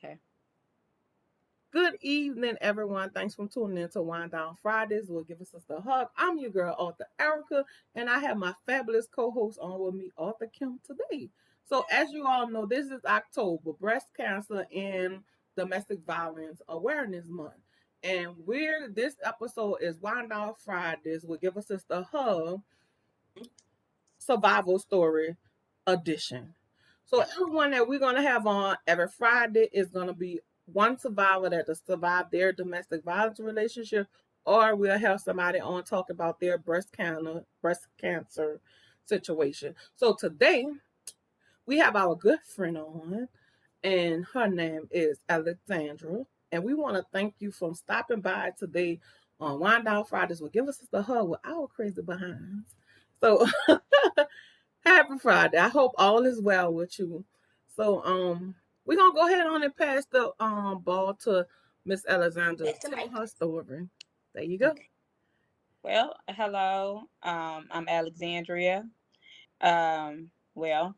Okay. Good evening, everyone. Thanks for tuning in to Wind Down Fridays. We'll give a sister a hug. I'm your girl, Author Erica, and I have my fabulous co-host on with me, Author Kim, today. So, as you all know, this is October, Breast Cancer and Domestic Violence Awareness Month. And this episode is Wind Down Fridays. We'll give a sister a hug survival story edition. So everyone that we're gonna have on every Friday is gonna be one survivor that has survived their domestic violence relationship, or we'll have somebody on talk about their breast cancer situation. So today we have our good friend on, and her name is Alexandria. And we want to thank you for stopping by today on Wind Down Fridays. Will give us a hug with our crazy behinds. So happy Friday. I hope all is well with you. So we're gonna go ahead on and pass the ball to Miss Alexandra That's to the tell mic. her story. There you go. Okay. Well, hello. I'm Alexandria. Well,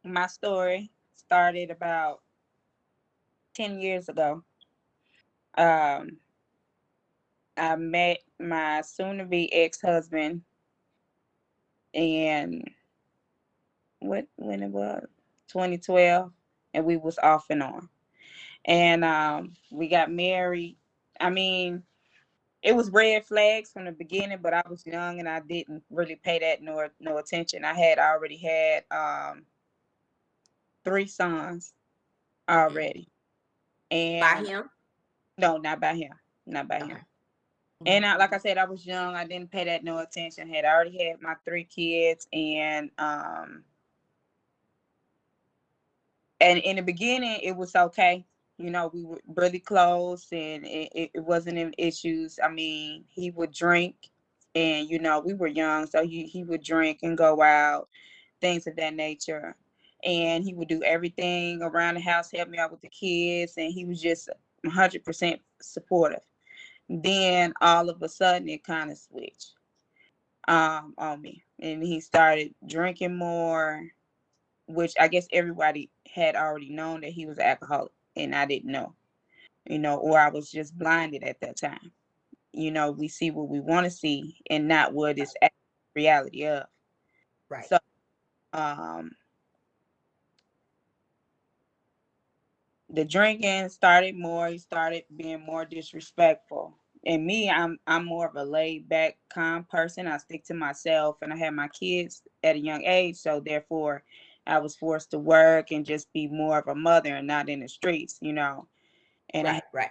my story started about 10 years ago. Um, I met my soon-to-be ex-husband, and when it was 2012, and we was off and on. And we got married. I mean, it was red flags from the beginning, but I was young and I didn't really pay that no attention. I had already had 3 sons already. By And him. no, not by him. Not by him. Okay. And like I said, I was young. I didn't pay that no attention. Had already had my 3 kids, and in the beginning it was okay. You know, we were really close, and it wasn't any issues. I mean, he would drink, and we were young, so he would drink and go out, things of that nature. And he would do everything around the house, help me out with the kids, and he was just 100% supportive. Then all of a sudden it kind of switched on me, and he started drinking more, which I guess everybody had already known that he was an alcoholic, and I didn't know, or I was just blinded at that time. We see what we want to see and not what is reality of. Right. So um the drinking started more. He started being more disrespectful. And me, I'm more of a laid back, calm person. I stick to myself, and I had my kids at a young age, so therefore I was forced to work and just be more of a mother and not in the streets. And Right. Right.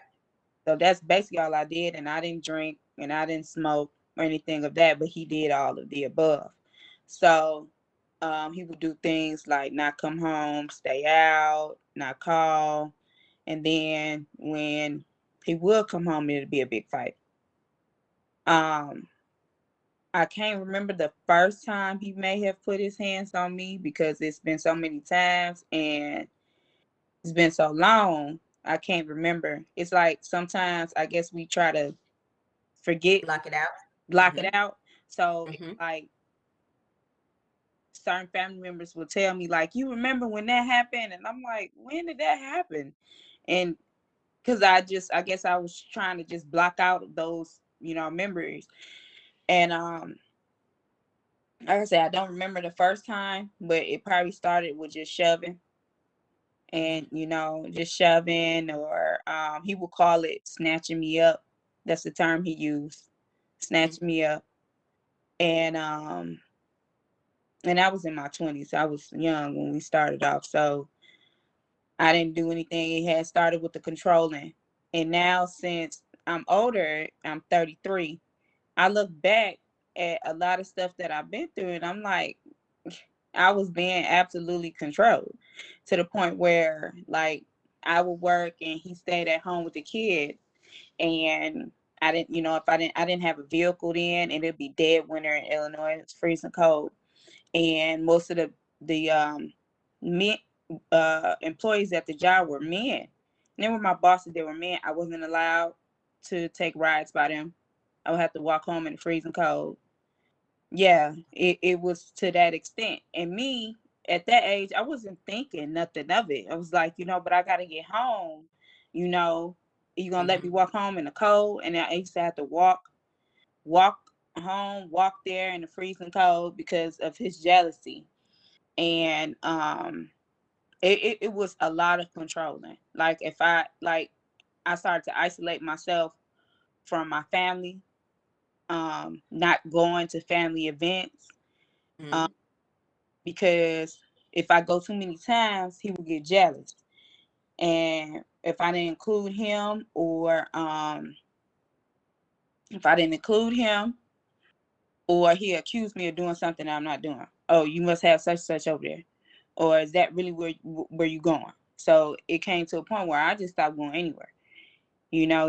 so that's basically all I did. And I didn't drink and I didn't smoke or anything of that, but he did all of the above. So he would do things like not come home, stay out, not call. And then when he would come home, it'd be a big fight. Um, I can't remember the first time he may have put his hands on me because it's been so many times and it's been so long. I can't remember. It's like sometimes I guess we try to forget, Block it out. block Mm-hmm. it out. So it's Mm-hmm. like certain family members will tell me, like, you remember when that happened? And I'm like, when did that happen? And because I guess I was trying to just block out those, memories. And like I said, I don't remember the first time, but it probably started with just shoving and, just shoving, or he would call it snatching me up. That's the term he used, snatching me up. And I was in my 20s. I was young when we started off, so I didn't do anything. It had started with the controlling. And now since I'm older, I'm 33, I look back at a lot of stuff that I've been through, and I'm like, I was being absolutely controlled to the point where, like, I would work and he stayed at home with the kid. And I didn't, if I didn't have a vehicle then, and it'd be dead winter in Illinois. It's freezing cold. And most of the men employees at the job were men. And they were my bosses. They were men. I wasn't allowed to take rides by them. I would have to walk home in the freezing cold. Yeah, it was to that extent. And me, at that age, I wasn't thinking nothing of it. I was like, but I got to get home. You know, you gonna let me walk home in the cold? And I used to have to walk home, walk there in the freezing cold because of his jealousy. And it was a lot of controlling. Like I started to isolate myself from my family, not going to family events, because if I go too many times, he would get jealous. And if I didn't include him, or if I didn't include him, or he accused me of doing something I'm not doing. Oh, you must have such such over there, or is that really where you going? So it came to a point where I just stopped going anywhere,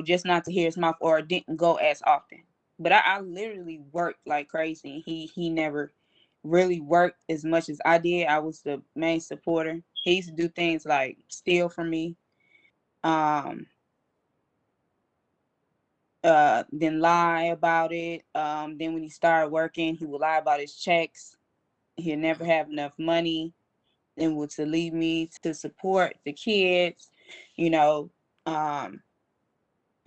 just not to hear his mouth, or didn't go as often. But I literally worked like crazy. He never really worked as much as I did. I was the main supporter. He used to do things like steal from me, um, then lie about it. Then when he started working, he would lie about his checks. He'll never have enough money, and would to leave me to support the kids, you know. Um,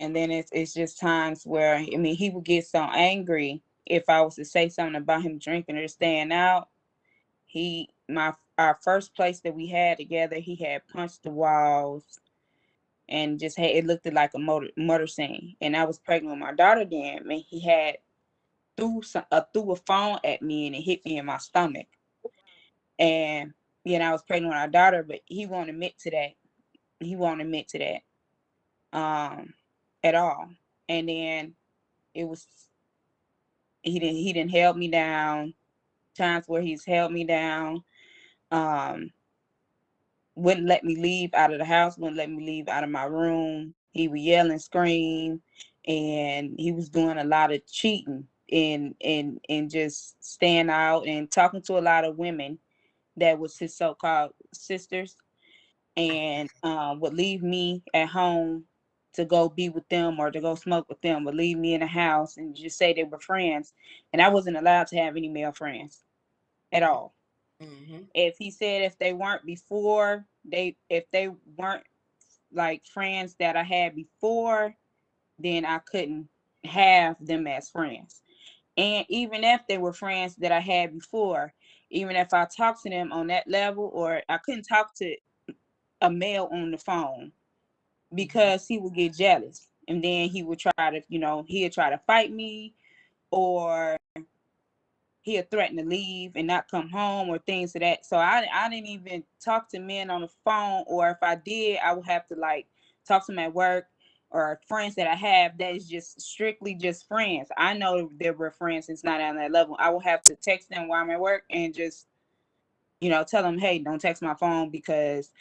and then it's just times where, I mean, he would get so angry if I was to say something about him drinking or staying out. Our first place that we had together, he had punched the walls and just had, it looked like a murder scene. And I was pregnant with my daughter then, and he had threw a phone at me, and it hit me in my stomach. And I was pregnant with our daughter, but he won't admit to that. He won't admit to that at all. And then it was he didn't help me down. Times where he's held me down, um, wouldn't let me leave out of the house, wouldn't let me leave out of my room. He would yell and scream, and he was doing a lot of cheating and just staying out and talking to a lot of women that was his so-called sisters, and would leave me at home to go be with them or to go smoke with them, would leave me in the house and just say they were friends. And I wasn't allowed to have any male friends at all. If he said if they weren't if they weren't like friends that I had before, then I couldn't have them as friends. And even if they were friends that I had before, even if I talked to them on that level, or I couldn't talk to a male on the phone, because he would get jealous, and then he would try to, he'd try to fight me, or he'll threaten to leave and not come home, or things of that. So I didn't even talk to men on the phone, or if I did, I would have to like talk to them at work, or friends that I have that is just strictly just friends. I know there were friends, it's not on that level. I will have to text them while I'm at work and just, tell them, hey, don't text my phone, because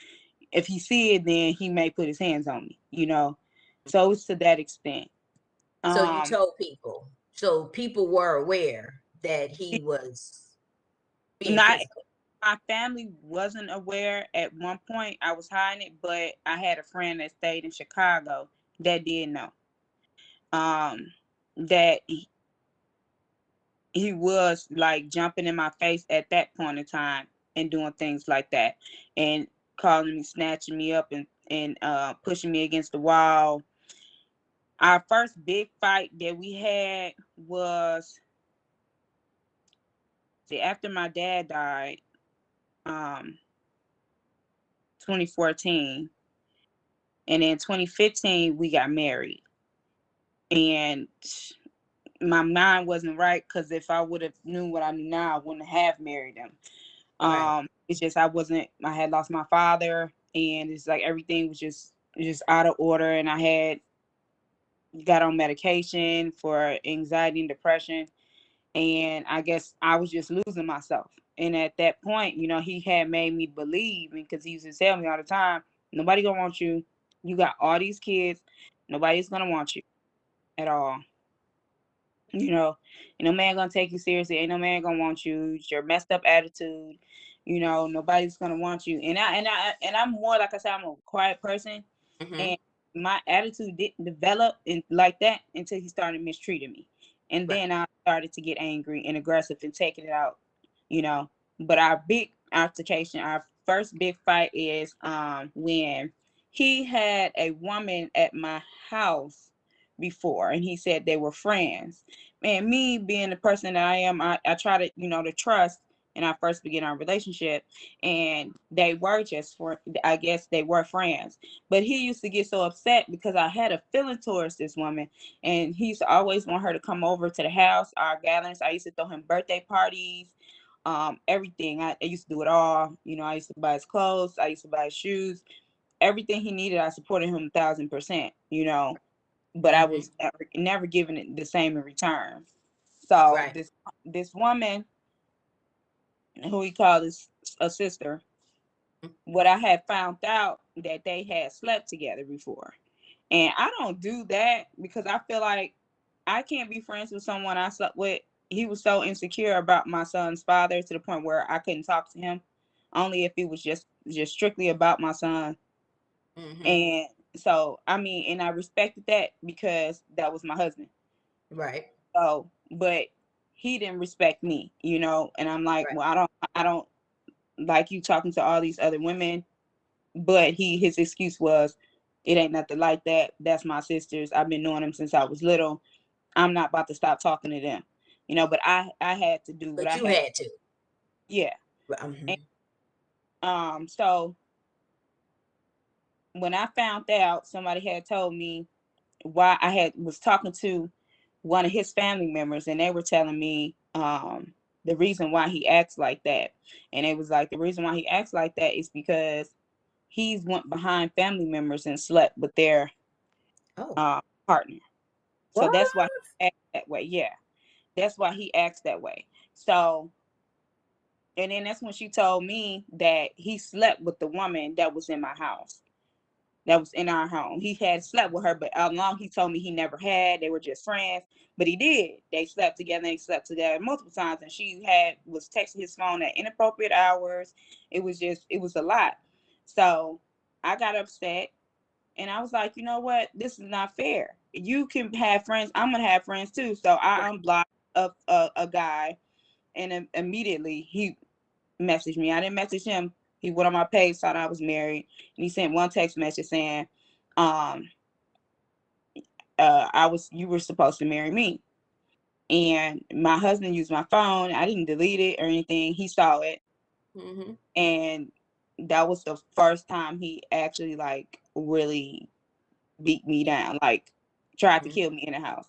if he see it, then he may put his hands on me. So it's to that extent. So you told people. So people were aware that he was being Not physical. My family wasn't aware at one point. I was hiding it, but I had a friend that stayed in Chicago that did know. That he was like jumping in my face at that point in time and doing things like that, and calling me, snatching me up, and pushing me against the wall. Our first big fight that we had was after my dad died, 2014. And in 2015, we got married. And my mind wasn't right, because if I would have knew what I knew now, I wouldn't have married him. Right. It's just I had lost my father, and it's like everything was just out of order, and I had got on medication for anxiety and depression, and I guess I was just losing myself. And at that point, he had made me believe, because he used to tell me all the time, nobody gonna want you. You got all these kids, nobody's gonna want you at all. Ain't no man gonna take you seriously. Ain't no man gonna want you. It's your messed up attitude. Nobody's gonna want you. And I'm more, like I said, I'm a quiet person, and my attitude didn't develop like that until he started mistreating me, and then I started to get angry and aggressive and taking it out. But our altercation. Our first big fight is when he had a woman at my house before, and he said they were friends. And me being the person that I am, I try to, to trust in our first beginning our relationship, and they were just for, I guess they were friends. But he used to get so upset because I had a feeling towards this woman, and he used to always want her to come over to the house, our gatherings. I used to throw him birthday parties, everything. I used to do it all. I used to buy his clothes, I used to buy his shoes, everything he needed. I supported him 1,000%. But I was never given it the same in return. So this woman, who he called a sister, what I had found out that they had slept together before. And I don't do that because I feel like I can't be friends with someone I slept with. He was so insecure about my son's father to the point where I couldn't talk to him, only if it was just strictly about my son. And so, I mean, and I respected that because that was my husband. Right. So, but he didn't respect me, and I'm like, well, I don't like you talking to all these other women. But his excuse was, it ain't nothing like that. That's my sisters. I've been knowing them since I was little. I'm not about to stop talking to them. But I had to do what But I you had. had to. Yeah. And, so when I found out, somebody had told me why I was talking to one of his family members, and they were telling me the reason why he acts like that. And it was like, the reason why he acts like that is because he's went behind family members and slept with their partner. So that's why he acts that way. Yeah. That's why he acts that way. So, and then that's when she told me that he slept with the woman that was in my house, that was in our home. He had slept with her, but how long he told me he never had. They were just friends, but he did. They slept together. They slept together multiple times, and she was texting his phone at inappropriate hours. It was a lot. So I got upset, and I was like, you know what? This is not fair. You can have friends. I'm gonna have friends too. So I unblocked a guy, and immediately he messaged me. I didn't message him. He went on my page, thought I was married, and he sent one text message saying, you were supposed to marry me. And my husband used my phone. I didn't delete it or anything. He saw it. And that was the first time he actually really beat me down, tried to kill me in the house.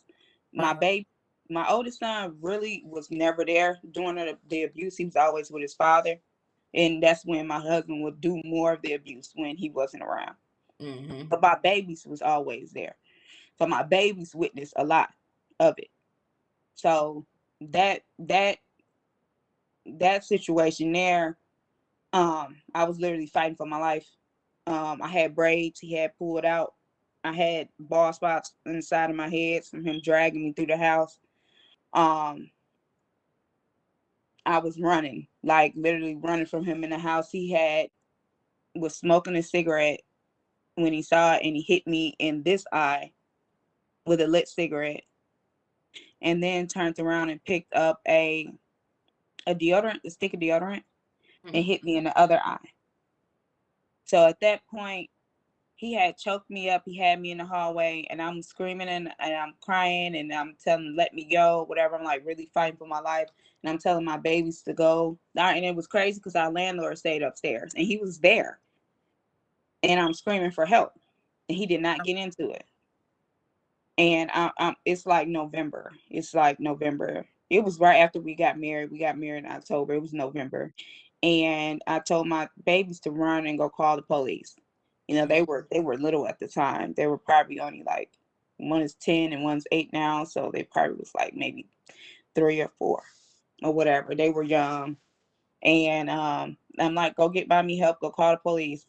My oldest son really was never there during the abuse. He was always with his father. And that's when my husband would do more of the abuse when he wasn't around. But my babies was always there. So my babies witnessed a lot of it. So that situation there, I was literally fighting for my life. I had braids he had pulled out. I had bald spots inside of my head from him dragging me through the house. I was running, literally running from him in the house. He was smoking a cigarette when he saw it, and he hit me in this eye with a lit cigarette, and then turned around and picked up a stick of deodorant, and hit me in the other eye. So at that point, he had choked me up. He had me in the hallway, and I'm screaming and I'm crying, and I'm telling him, let me go, whatever. I'm really fighting for my life. And I'm telling my babies to go. And it was crazy because our landlord stayed upstairs, and he was there. And I'm screaming for help. And he did not get into it. And it's November. It was right after we got married. We got married in October. It was November. And I told my babies to run and go call the police. They were little at the time. They were probably only one is 10 and one's 8 now. So they probably was maybe 3 or 4 or whatever. They were young. And I'm like, go buy me help, go call the police.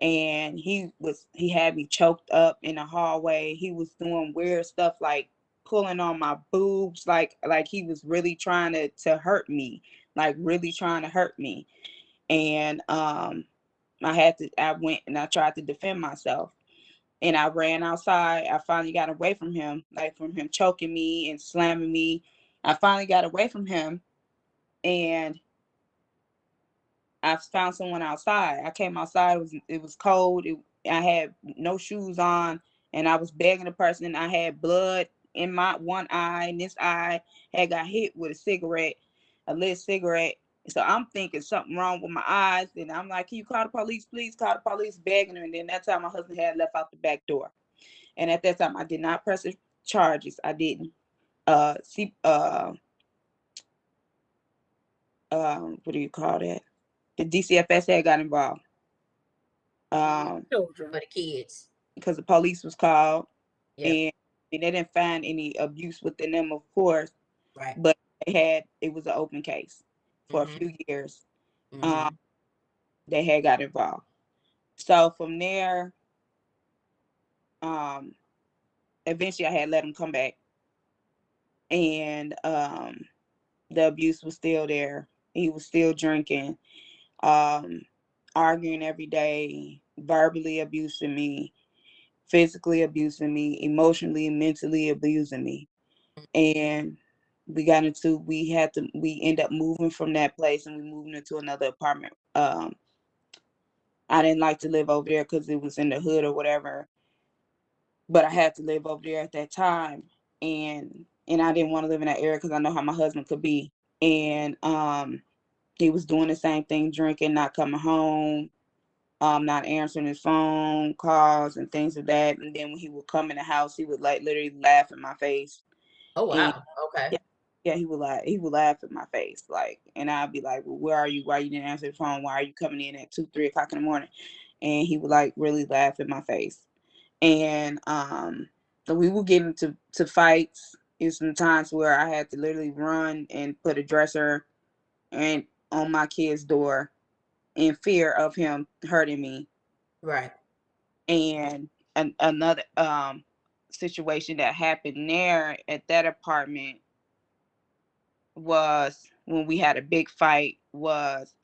And he had me choked up in the hallway. He was doing weird stuff, pulling on my boobs, like he was really trying to hurt me, really trying to hurt me. And I went and I tried to defend myself, and I ran outside. I finally got away from him, from him choking me and slamming me. I finally got away from him, and I found someone outside. I came outside. It was cold. I had no shoes on, and I was begging the person. I had blood in my one eye, and this eye had got hit with a lit cigarette. So I'm thinking something wrong with my eyes, and I'm like, "Can you call the police, please? Call the police," begging her. And then that time, my husband had left out the back door, and at that time, I did not press the charges. I didn't. See, what do you call that? The DCFS had got involved. Children. For the kids. Because the police was called, Yep. and they didn't find any abuse within them, of course. Right. But it was an open case for a few years. They had got involved. So from there, eventually I had let him come back, and the abuse was still there. He was still drinking, arguing every day, verbally abusing me, physically abusing me, emotionally and mentally abusing me. And we end up moving from that place, and we moved into another apartment. I didn't like to live over there because it was in the hood or whatever, but I had to live over there at that time. And I didn't want to live in that area because I know how my husband could be. And he was doing the same thing, drinking, not coming home, not answering his phone calls and things of that. And then when he would come in the house, he would like literally laugh in my face. Oh wow. And, okay. Yeah, he would laugh in my face, like, and I'd be like, "Well, where are you? Why you didn't answer the phone? Why are you coming in at 2, 3 o'clock in the morning?" And he would like really laugh in my face. And so we would get into fights. There's some times where I had to literally run and put a dresser and on my kid's door in fear of him hurting me. Right. And another situation that happened there at that apartment was when we had a big fight was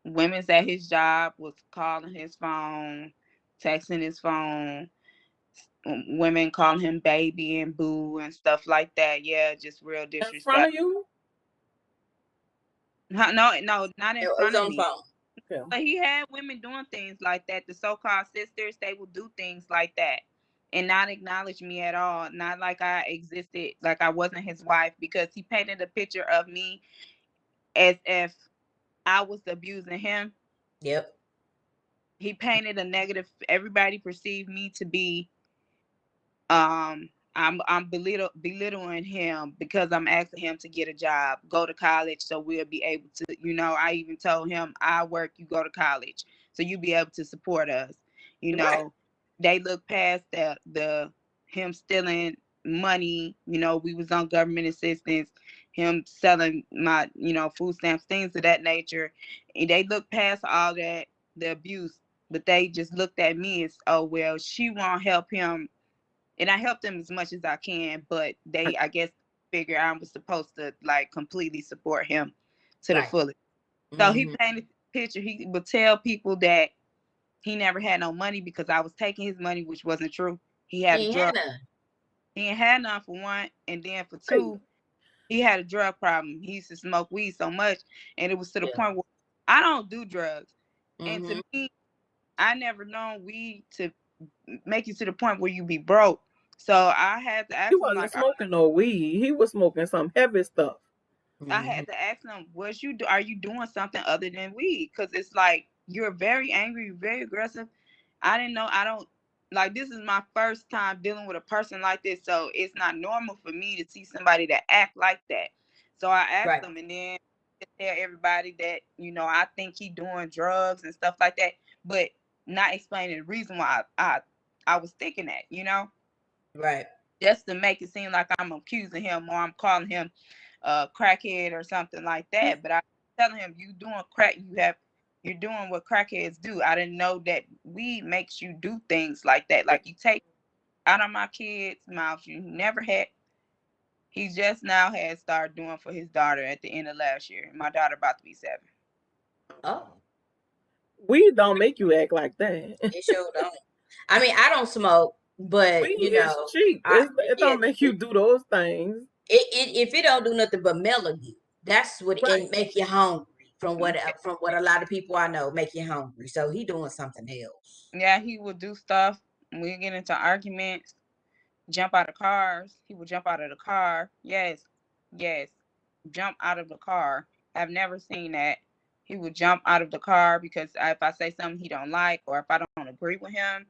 women's at his job was calling his phone, texting his phone, women calling him baby and boo and stuff like that. Yeah, just real disrespect. In front of you? No, not in front of me. Phone. Okay. But he had women doing things like that. The so-called sisters, they would do things like that and not acknowledge me at all. Not like I existed, like I wasn't his wife, because he painted a picture of me as if I was abusing him. Yep. He painted a negative. Everybody perceived me to be I'm belittling him because I'm asking him to get a job, go to college, so we'll be able to, I even told him, I work, you go to college, so you'll be able to support us. Right. They look past the him stealing money. We was on government assistance, him selling my, food stamps, things of that nature. And they look past all that, the abuse, but they just looked at me as, oh, well, she won't help him. And I helped them as much as I can, but they, I guess, figure I was supposed to like completely support him to the fullest. So he painted the picture. He would tell people that he never had no money because I was taking his money, which wasn't true. He had a drug. He ain't had none for one, and then for two, he had a drug problem. He used to smoke weed so much, and it was to the point where I don't do drugs. And to me, I never known weed to make you to the point where you be broke. So I had to ask him, He wasn't smoking no weed. He was smoking some heavy stuff. I had to ask him, are you doing something other than weed? Because it's like, you're very angry, very aggressive. I didn't know. I don't, like, this is my first time dealing with a person like this. So it's not normal for me to see somebody that act like that. So I asked him, and then tell everybody that, I think he doing drugs and stuff like that, but not explaining the reason why I was thinking that, Right. just to make it seem like I'm accusing him or I'm calling him a crackhead or something like that. But I'm telling him, you doing crack, you're doing what crackheads do. I didn't know that weed makes you do things like that. Like, you take out of my kid's mouth, you never had. He just now had started doing for his daughter at the end of last year. My daughter about to be 7. Oh. Weed don't make you act like that. It sure don't. I mean, I don't smoke, but weed is cheap. It don't make you do those things. If it don't do nothing but mellow you, That's what Right. it make you hungry. From what a lot of people I know, make you hungry. So he doing something else. Yeah, he would do stuff. We get into arguments, jump out of cars. He would jump out of the car. Yes, yes, jump out of the car. I've never seen that. He would jump out of the car because if I say something he don't like or if I don't agree with him,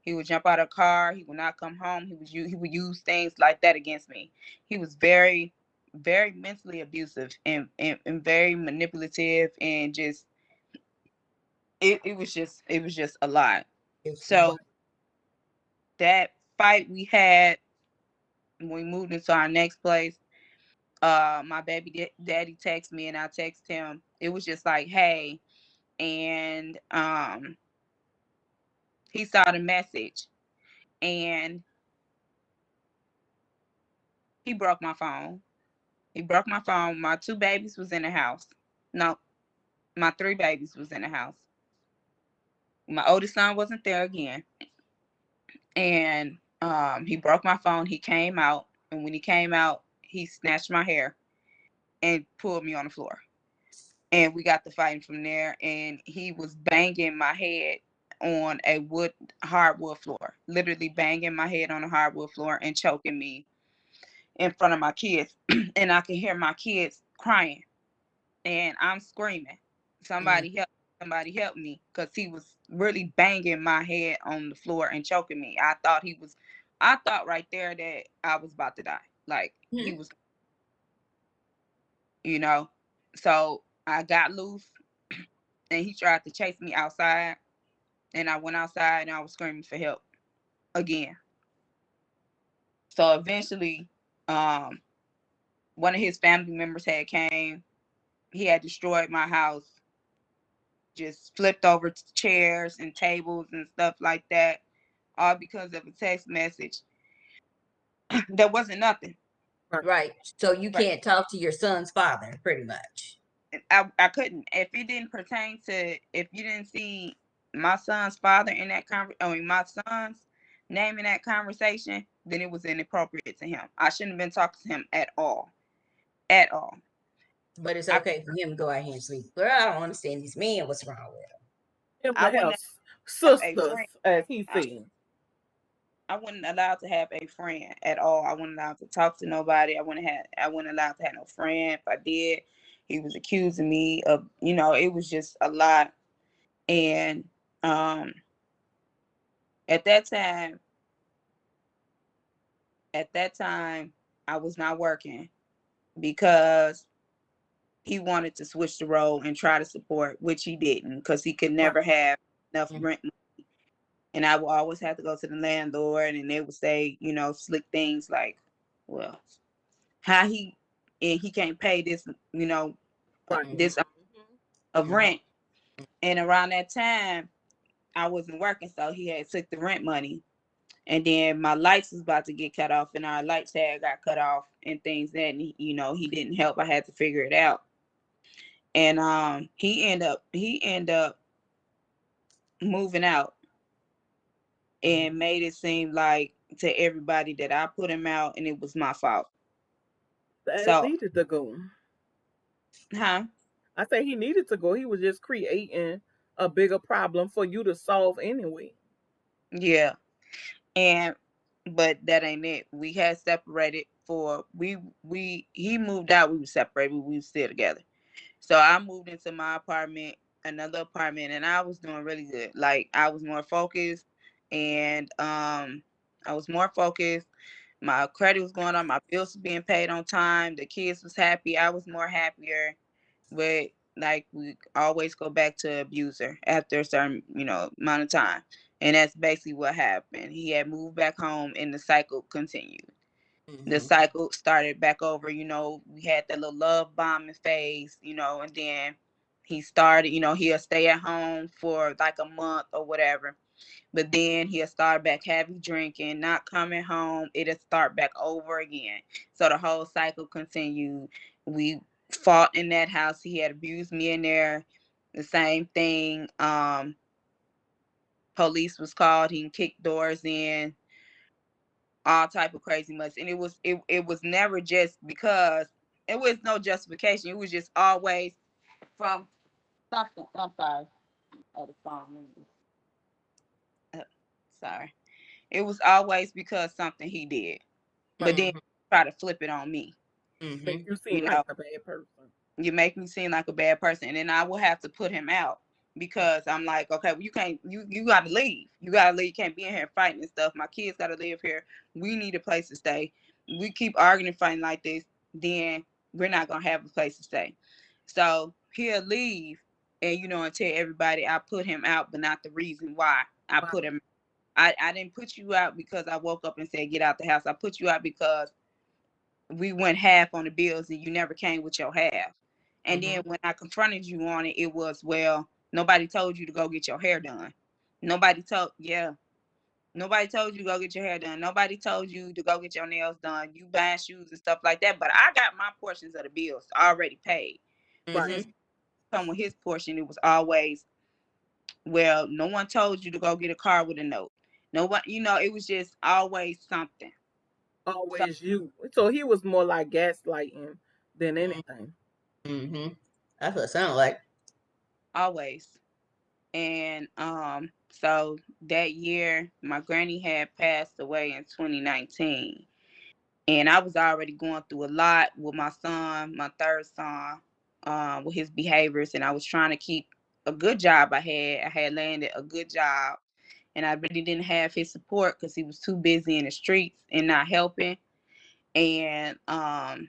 he would jump out of the car. He would not come home. He would use things like that against me. He was very, very mentally abusive and very manipulative and just it was just a lot. It's So that fight we had when we moved into our next place, my baby daddy texted me and I text him. It was just like, hey, and he saw the message and he broke my phone. He broke my phone. My 2 babies was in the house. No, my 3 babies was in the house. My oldest son wasn't there again. And he broke my phone. He came out. And when he came out, he snatched my hair and pulled me on the floor. And we got to fighting from there. And he was banging my head on a hardwood floor, literally banging my head on a hardwood floor and choking me in front of my kids. And I could hear my kids crying and I'm screaming, somebody help, somebody help me, because he was really banging my head on the floor and choking me. I thought right there that I was about to die. Like he was, you know. So I got loose and he tried to chase me outside. And I went outside and I was screaming for help again. So eventually, um, one of his family members had came. He had destroyed my house, just flipped over chairs and tables and stuff like that, all because of a text message. There wasn't nothing. right. So you Right. can't talk to your son's father, pretty much. I couldn't. If it didn't pertain to, if you didn't see my son's father in that my son's name in that conversation, then it was inappropriate to him. I shouldn't have been talking to him at all. At all. But it's I, okay for him to go out here and sleep. Girl, I don't understand these men. What's wrong with them? Him I to wouldn't have have a sisters, friend. as he I, said. I wasn't allowed to have a friend at all. I wasn't allowed to talk to nobody. I wasn't allowed to have no friend. If I did, he was accusing me of, it was just a lot. And um at that time, I was not working because he wanted to switch the role and try to support, which he didn't, because he could Right. never have enough Mm. rent. And I would always have to go to the landlord and they would say, slick things like, well, how he can't pay this, Right. this of rent. And around that time, I wasn't working, so he had took the rent money. And then my lights was about to get cut off, and our light tag got cut off, and things that he didn't help. I had to figure it out, and he ended up moving out and made it seem like to everybody that I put him out, and it was my fault. That So, needed to go. huh? I say he needed to go. He was just creating a bigger problem for you to solve anyway. Yeah, and but that ain't it. We had separated for we he moved out. We were separated. We were still together. So I moved into my apartment, another apartment, and I was doing really good. Like I was more focused, and I was more focused. My credit was going on. My bills were being paid on time. The kids was happy. I was more happier. But like we always go back to abuser after a certain amount of time, and that's basically what happened. He had moved back home, and the cycle continued. The cycle started back over. We had that little love bombing phase, and then he started, he'll stay at home for like a month or whatever. But then he'll start back heavy drinking, not coming home. It'll start back over again. So the whole cycle continued. We fought in that house. He had abused me in there. The same thing. Police was called. He kicked doors in, all type of crazy much. And it was never just because it was no justification. It was just always from something. I'm sorry. Oh, the phone. Sorry. It was always because something he did. But then Mm-hmm. try to flip it on me. Make Mm-hmm. you seem You like know, a bad person. you make me seem like a bad person, and then I will have to put him out because I'm like, okay, well, you can't, you got to leave. You got to leave. You can't be in here fighting and stuff. My kids got to live here. We need a place to stay. We keep arguing and fighting like this, then we're not gonna have a place to stay. So he'll leave, and and tell everybody I put him out, but not the reason why I Wow. put him. I didn't put you out because I woke up and said get out the house. I put you out because we went half on the bills and you never came with your half. And Mm-hmm. then when I confronted you on it, it was, well, nobody told you to go get your hair done. Nobody told, yeah, nobody told you to go get your hair done. Nobody told you to go get your nails done. You buying shoes and stuff like that. But I got my portions of the bills already paid. But Right. since come with his portion, it was always, well, no one told you to go get a car with a note. No one, it was just always something. So Always you. So he was more like gaslighting than anything. Mm-hmm. That's what it sounds like. always. And so that year my granny had passed away in 2019. And I was already going through a lot with my son, my third son, with his behaviors. And I was trying to keep a good job. I had landed a good job. And I really didn't have his support because he was too busy in the streets and not helping. And my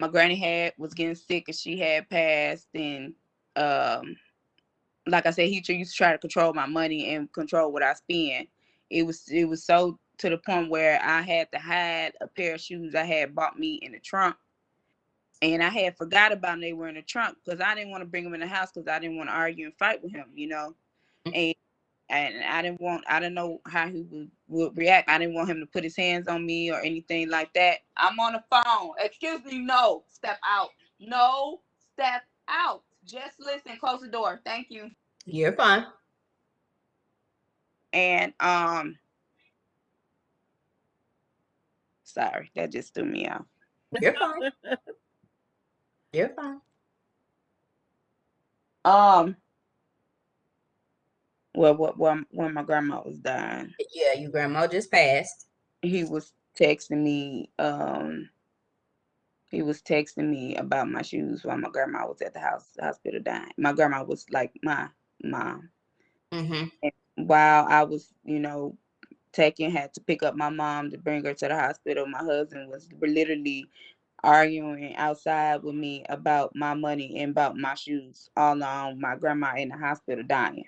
granny was getting sick and she had passed. And um like I said, he used to try to control my money and control what I spend. It was so to the point where I had to hide a pair of shoes I had bought me in the trunk, and I had forgot about them. They were in the trunk because I didn't want to bring them in the house because I didn't want to argue and fight with him. And I didn't know how he would react. I didn't want him to put his hands on me or anything like that. I'm on the phone. Excuse me. No, step out. No, step out. Just listen. Close the door. Thank you. You're fine. And sorry, that just threw me off. You're fine. You're fine. Um, well, when my grandma was dying, Yeah, your grandma just passed. he was texting me. He was texting me about my shoes while my grandma was at the hospital dying. My grandma was like my mom. Mm-hmm. And while I was, had to pick up my mom to bring her to the hospital, my husband was literally arguing outside with me about my money and about my shoes, all on my grandma in the hospital dying.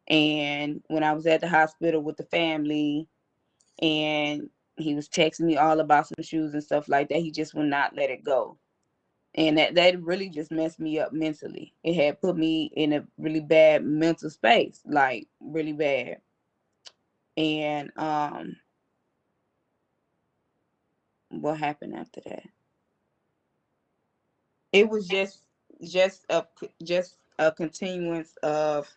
And when I was at the hospital with the family, and he was texting me all about some shoes and stuff like that, he just would not let it go. And that really just messed me up mentally. It had put me in a really bad mental space, like really bad. And what happened after that? It was just a just a continuance of,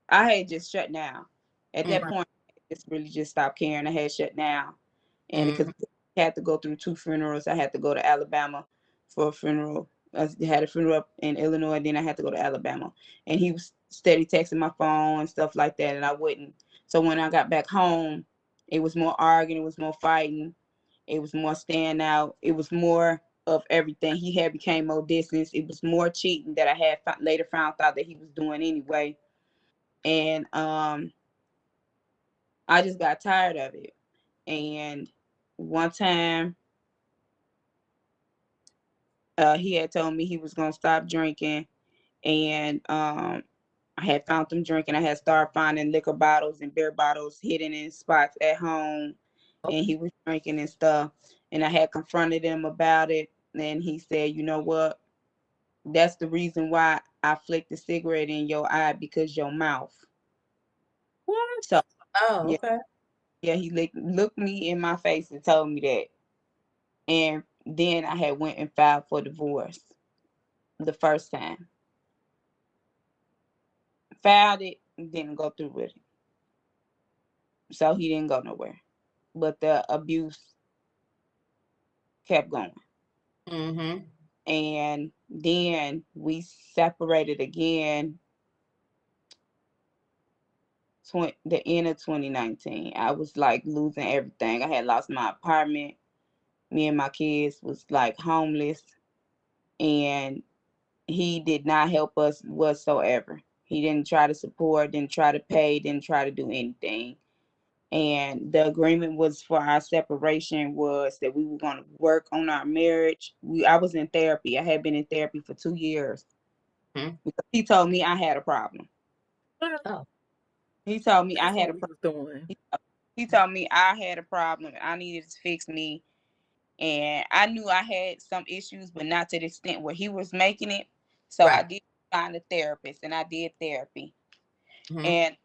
I had just shut down. At that Mm-hmm. point, I just really just stopped caring. I had shut down. And because Mm-hmm. I had to go through 2 funerals, I had to go to Alabama for a funeral. I had a funeral up in Illinois, then I had to go to Alabama. And he was steady texting my phone and stuff like that, and I wouldn't. So when I got back home, it was more arguing, it was more fighting, it was more staying out, it was more of everything. He had became more distance. It was more cheating that I had later found out that he was doing anyway. And I just got tired of it. And one time, he had told me he was gonna stop drinking, and I had found him drinking. I had started finding liquor bottles and beer bottles hidden in spots at home, and he was drinking and stuff. And I had confronted him about it, and he said, "You know what? That's the reason why I flicked the cigarette in your eye, because your mouth." What? So Oh, yeah, okay. yeah, he looked me in my face and told me that. And then I had went and filed for divorce the first time. Filed it, didn't go through with it. So he didn't go nowhere. But the abuse, kept going. Mm-hmm. And then we separated again the end of 2019. I was like losing everything. I had lost my apartment. Me and my kids was like homeless, and he did not help us whatsoever. He didn't try to support, didn't try to pay, didn't try to do anything. And the agreement was for our separation was that we were going to work on our marriage. I was in therapy. I had been in therapy for 2 years because he told me I had a problem. Oh. He told me I That's had what a he was problem. doing. He told me I had a problem. I needed to fix me. And I knew I had some issues, but not to the extent where he was making it. So I Right. did find a therapist, and I did therapy. Mm-hmm. And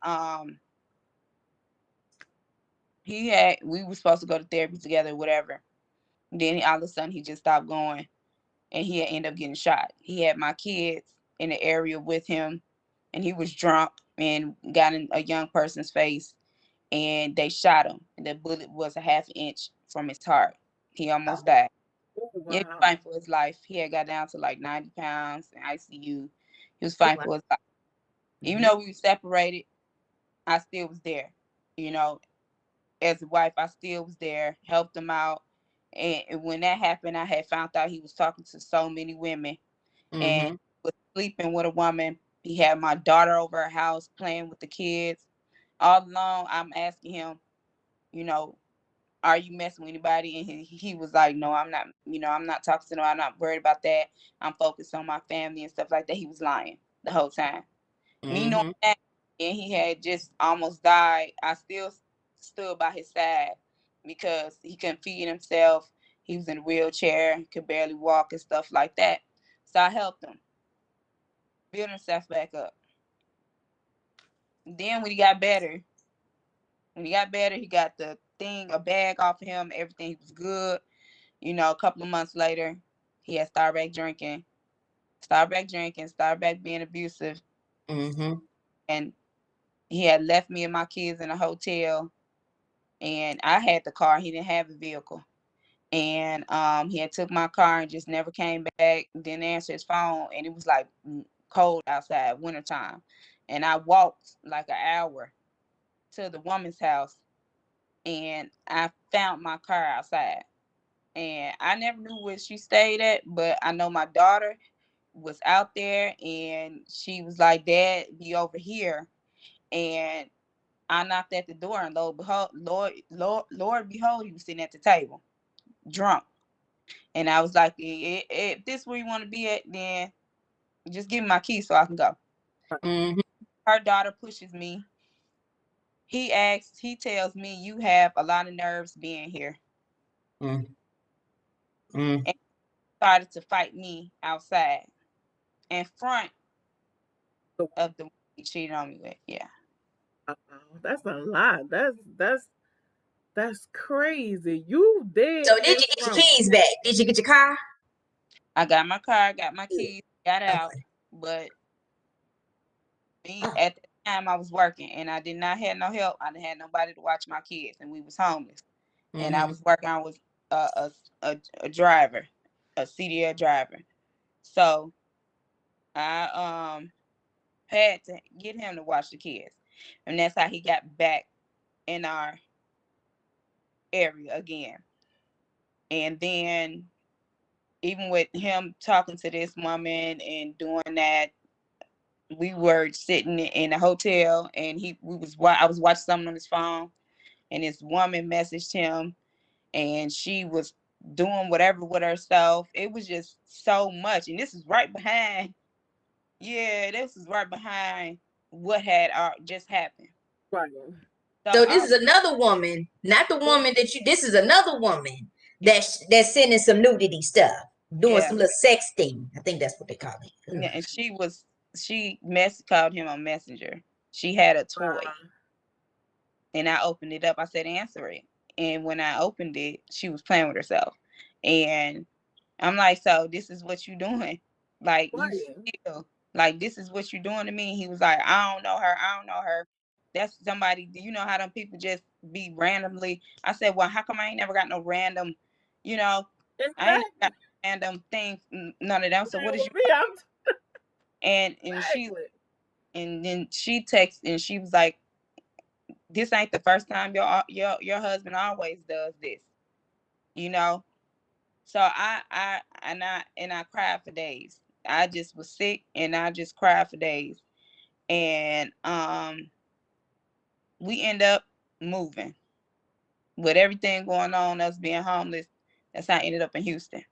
we were supposed to go to therapy together, whatever. Then all of a sudden he just stopped going, and he had ended up getting shot. He had my kids in the area with him, and he was drunk and got in a young person's face, and they shot him. And the bullet was a half inch from his heart. He almost died. Oh, Yeah, he was wow. fighting for his life. He had got down to like 90 pounds in ICU. He was Oh, fighting wow. for his life. Even Mm-hmm. though we were separated, I still was there. You know, as a wife, I still was there, helped him out. And when that happened, I had found out he was talking to so many women and Mm-hmm. was sleeping with a woman. He had my daughter over our house playing with the kids. All along, I'm asking him, you know, are you messing with anybody? And he was like, no, I'm not, I'm not talking to no, I'm not worried about that. I'm focused on my family and stuff like that. He was lying the whole time. Me knowing Mm-hmm. that, and he had just almost died, I still stood by his side because he couldn't feed himself. He was in a wheelchair, could barely walk and stuff like that. So I helped him build himself back up. Then when he got better, he got a bag off of him. Everything was good. A couple of months later, he had started back being abusive, Mm-hmm. and he had left me and my kids in a hotel, and I had the car. He didn't have a vehicle, and he had took my car and just never came back. Didn't answer his phone, and it was like cold outside, wintertime, and I walked like an hour to the woman's house, and I found my car outside. And I never knew where she stayed at, but I know my daughter was out there, and she was like, Dad, be over here. And I knocked at the door, and Lord behold, he was sitting at the table, drunk. And I was like, if this is where you want to be at, then just give me my key so I can go. Mm-hmm. Her daughter pushes me. He tells me, you have a lot of nerves being here. Mm-hmm. And started to fight me outside in front of the one he cheated on me with. Yeah. That's a lot. That's crazy. You dead So did ass you get your wrong. keys back? Did you get your car? I got my car, got my Good. keys, got out. Okay. But me Oh. at the time I was working, and I did not have no help. I didn't have nobody to watch my kids, and we was homeless. And I Mm-hmm. was working. I was a driver, a CDL driver. So I had to get him to watch the kids, and that's how he got back in our area again. And then even with him talking to this woman and doing that, we were sitting in a hotel, and I was watching something on his phone, and this woman messaged him, and she was doing whatever with herself. It was just so much, and this is right behind. Yeah, this is right behind what had just happened. Right. So So this is another woman, not the woman that you. This is another woman that's sending some nudity stuff, doing yeah, some little sexting. I think that's what they call it. Ugh. yeah, and she called him on Messenger. She had a toy, and I opened it up. I said, answer it. And when I opened it, she was playing with herself. And I'm like, so this is what you doing? Like, you Right. feel like this is what you doing to me? He was like, I don't know her. I don't know her. That's somebody, do you know how them people just be randomly? I said, well, how come I ain't never got no random, you know? I ain't got Exactly. random thing, none of them. So what is you? Me, I'm And she, exactly. and then she texted and she was like, "This ain't the first time your husband always does this, you know." So I cried for days. I just was sick and I just cried for days. And we end up moving with everything going on, us being homeless. That's how I ended up in Houston.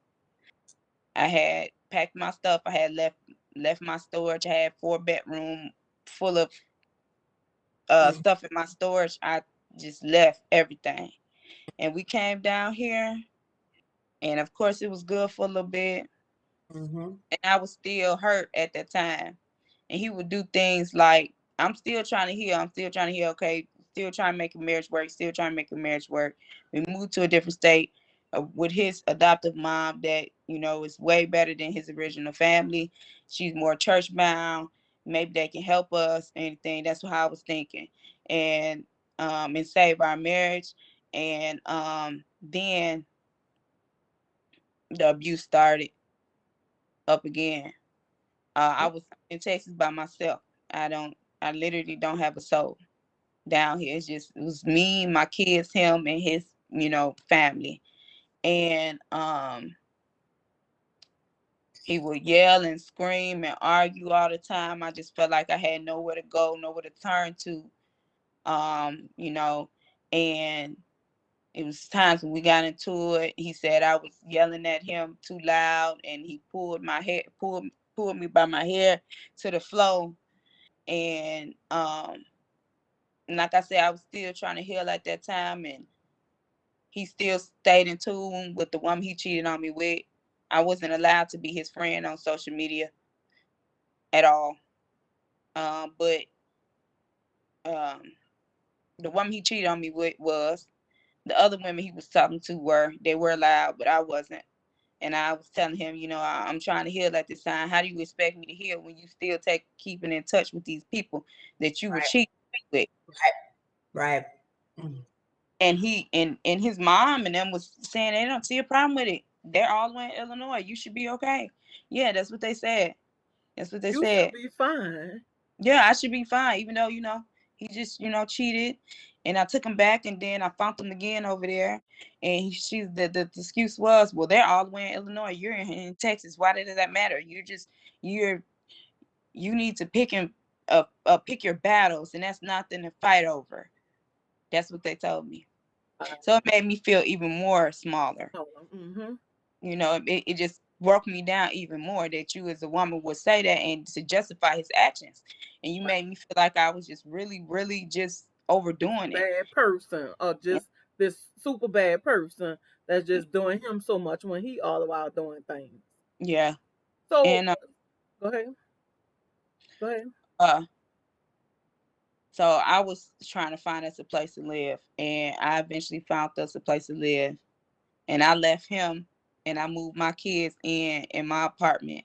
I had packed my stuff. I had left my storage. I had 4 bedroom full of Mm-hmm. stuff in my storage. I just left everything. And we came down here, and of course it was good for a little bit. Mm-hmm. And I was still hurt at that time. And he would do things like, I'm still trying to heal. I'm still trying to heal. Okay, still trying to make a marriage work. Still trying to make a marriage work. We moved to a different state with his adoptive mom that, is way better than his original family. She's more church bound. Maybe they can help us. Anything. That's how I was thinking. And save our marriage. And then the abuse started up again. I was in Texas by myself. I literally don't have a soul down here. It was me, my kids, him, and his, family. And he would yell and scream and argue all the time. I just felt like I had nowhere to go, nowhere to turn to. Um, you know, and it was times when we got into it. He said I was yelling at him too loud, and he pulled me by my hair to the floor. And like I said, I was still trying to heal at that time, and he still stayed in tune with the woman he cheated on me with. I wasn't allowed to be his friend on social media at all. But um, the woman he cheated on me with was. The other women he was talking to they were allowed, but I wasn't. And I was telling him, I'm trying to heal at this time. How do you expect me to heal when you still keeping in touch with these people that you were Right. cheating with? Right. Mm-hmm. And and his mom and them was saying they don't see a problem with it. They're all the way in Illinois. You should be okay. Yeah, that's what they said. That's what they You should said. be fine. Yeah, I should be fine, even though, he just, cheated. And I took him back, and then I found him again over there. And the excuse was, well, they're all the way in Illinois. You're in Texas. Why does that matter? You're you need to pick your battles, and that's nothing to fight over. That's what they told me. So it made me feel even more smaller. Mm-hmm. It just broke me down even more that you as a woman would say that and to justify his actions. And you made me feel like I was just really, really just This overdoing it. bad person, or just this super bad person that's just doing him so much when he all the while doing things. Yeah. So And go ahead. Go ahead. uh so I was trying to find us a place to live, and I eventually found us a place to live. And I left him, and I moved my kids in my apartment,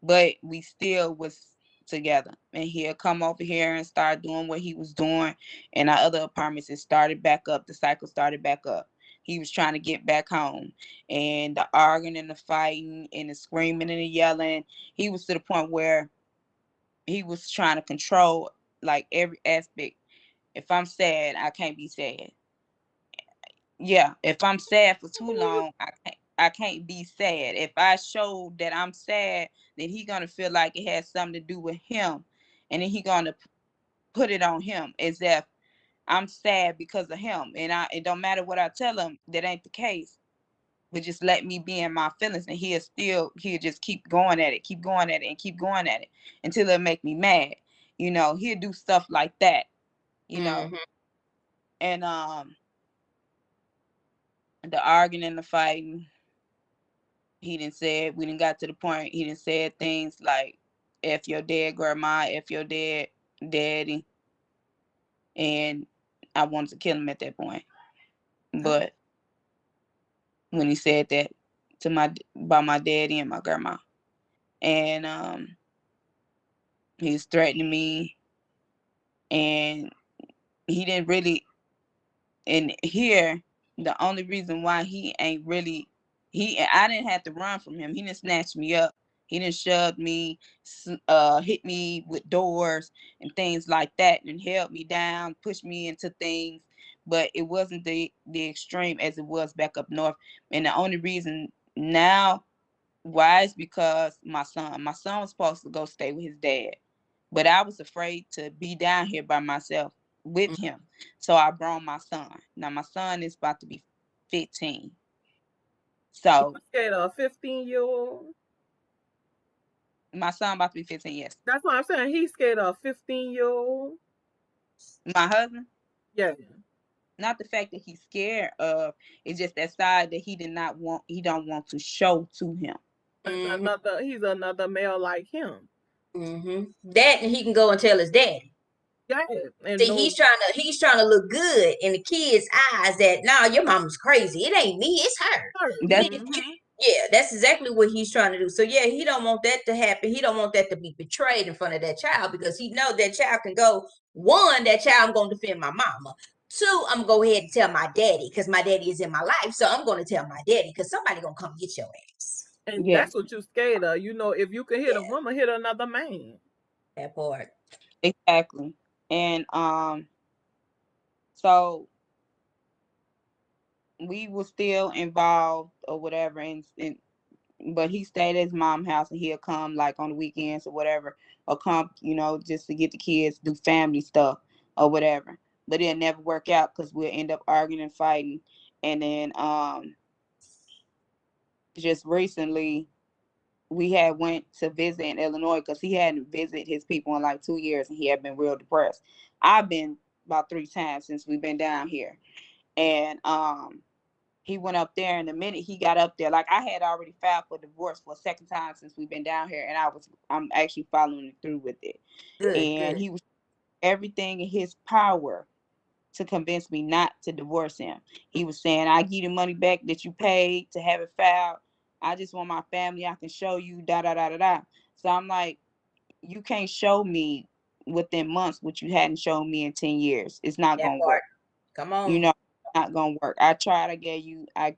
but we still was together. And he'll come over here and start doing what he was doing. And our other apartments, it started back up. The cycle started back up. He was trying to get back home, and the arguing and the fighting and the screaming and the yelling. He was to the point where he was trying to control like every aspect. If I'm sad, I can't be sad. Yeah, if I'm sad for too long, I can't be sad. If I show that I'm sad, then he gonna feel like it has something to do with him, and then he gonna put it on him as if I'm sad because of him. And it don't matter what I tell him, that ain't the case. But just let me be in my feelings, and he'll just keep going at it, keep going at it, and keep going at it until it make me mad. He'll do stuff like that. You know, Mm-hmm. and the arguing and the fighting. He didn't say it. We didn't got to the point. He didn't say things like "F your dead grandma," "F your dead daddy," and I wanted to kill him at that point. But when he said that to my about my daddy and my grandma, and he was threatening me, and he didn't really. And here, the only reason why he ain't really I didn't have to run from him. He didn't snatch me up. He didn't shove me, hit me with doors and things like that, and held me down, pushed me into things. But it wasn't the extreme as it was back up north. And the only reason now why is because my son was supposed to go stay with his dad, but I was afraid to be down here by myself with him. So I brought my son. Now my son is about to be 15. So You scared of a 15-year-old? my son about to be 15, yes. That's what I'm saying. He's scared of a 15-year-old. My husband? Yeah. Not the fact that he's scared of, it's just that side that he don't want to show to him. He's another male like him. That, and he can go and tell his daddy. Yeah. And See, he's trying to look good in the kid's eyes that, nah, your mama's crazy. It ain't me, it's her. Yeah, that's exactly what he's trying to do. So yeah, he don't want that to happen. He don't want that to be betrayed in front of that child, because he know that child can go, one, that child, I'm going to defend my mama. Two, I'm going to go ahead and tell my daddy, because my daddy is in my life. So I'm going to tell my daddy, because somebody going to come get your ass. And that's what you're scared of. You know, if you can hit a woman, hit another man. That part. Exactly. And so we were still involved or whatever, and but he stayed at his mom's house, and he'll come like on the weekends or whatever, or come, just to get the kids, do family stuff or whatever. But it'll never work out because we'll end up arguing and fighting. And then just recently we had went to visit in Illinois because he hadn't visited his people in like 2 years, and he had been real depressed. I've been about 3 times since we've been down here. And he went up there, and the minute he got up there, like I had already filed for divorce for a second time since we've been down here, and I'm actually following through with it. Good. He was everything in his power to convince me not to divorce him. He was saying, I give you the money back that you paid to have it filed. I just want my family. I can show you, da da da da da. So I'm like, you can't show me within months what you hadn't shown me in 10 years. It's not gonna work. Come on. Not gonna work. I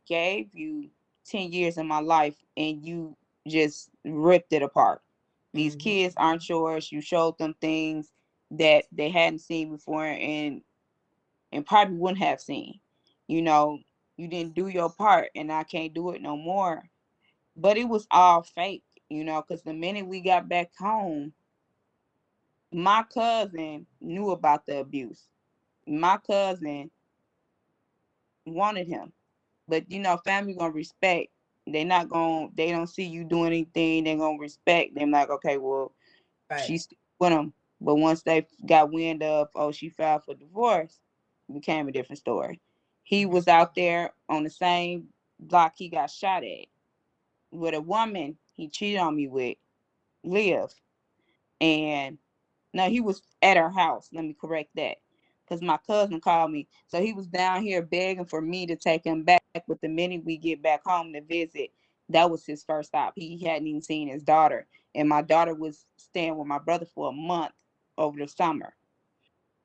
gave you 10 years of my life, and you just ripped it apart. These kids aren't yours. You showed them things that they hadn't seen before, and probably wouldn't have seen. You didn't do your part, and I can't do it no more. But it was all fake, because the minute we got back home, my cousin knew about the abuse. My cousin wanted him. But family gonna respect. They don't see you doing anything, they're gonna respect. They're like, okay, well, she's with him. But once they got wind of, she filed for divorce, it became a different story. He was out there on the same block he got shot at with a woman he cheated on me with, Liv. And no, he was at her house. Let me correct that. Because my cousin called me. So he was down here begging for me to take him back. But the minute we get back home to visit, that was his first stop. He hadn't even seen his daughter. And my daughter was staying with my brother for a month over the summer.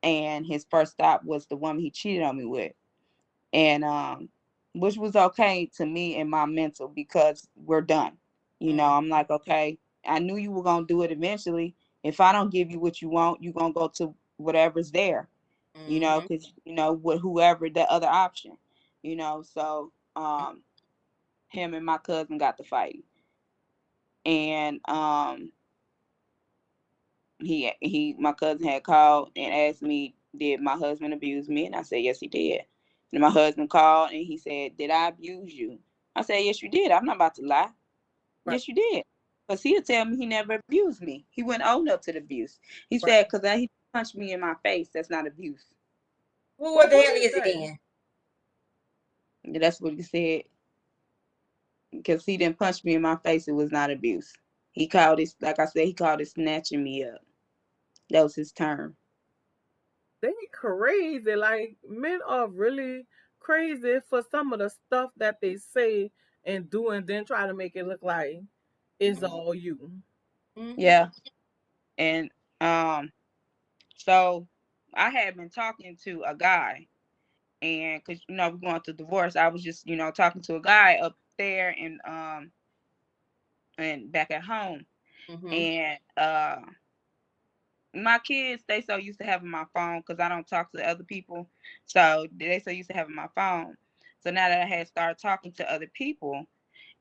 And his first stop was the woman he cheated on me with. And which was okay to me and my mental, because we're done. I'm like, okay, I knew you were going to do it eventually. If I don't give you what you want, you're going to go to whatever's there, because, with whoever the other option, so him and my cousin got to fighting. And my cousin had called and asked me, did my husband abuse me? And I said, yes, he did. And my husband called and he said, did I abuse you? I said, yes, you did. I'm not about to lie. Right. Yes, you did. Because he'll tell me he never abused me. He wouldn't own up to the abuse. He said, because he punched me in my face. That's not abuse. Well, what the hell is it then? That's what he said. Because he didn't punch me in my face, it was not abuse. He called it, like I said, he called it snatching me up. That was his term. They crazy. Like, men are really crazy for some of the stuff that they say and do, and then try to make it look like it's all you. Yeah. And so I had been talking to a guy, and because we're going through divorce, I was just talking to a guy there and back at home. And my kids, they so used to having my phone because I don't talk to other people. So they so used to having my phone. So now that I had started talking to other people,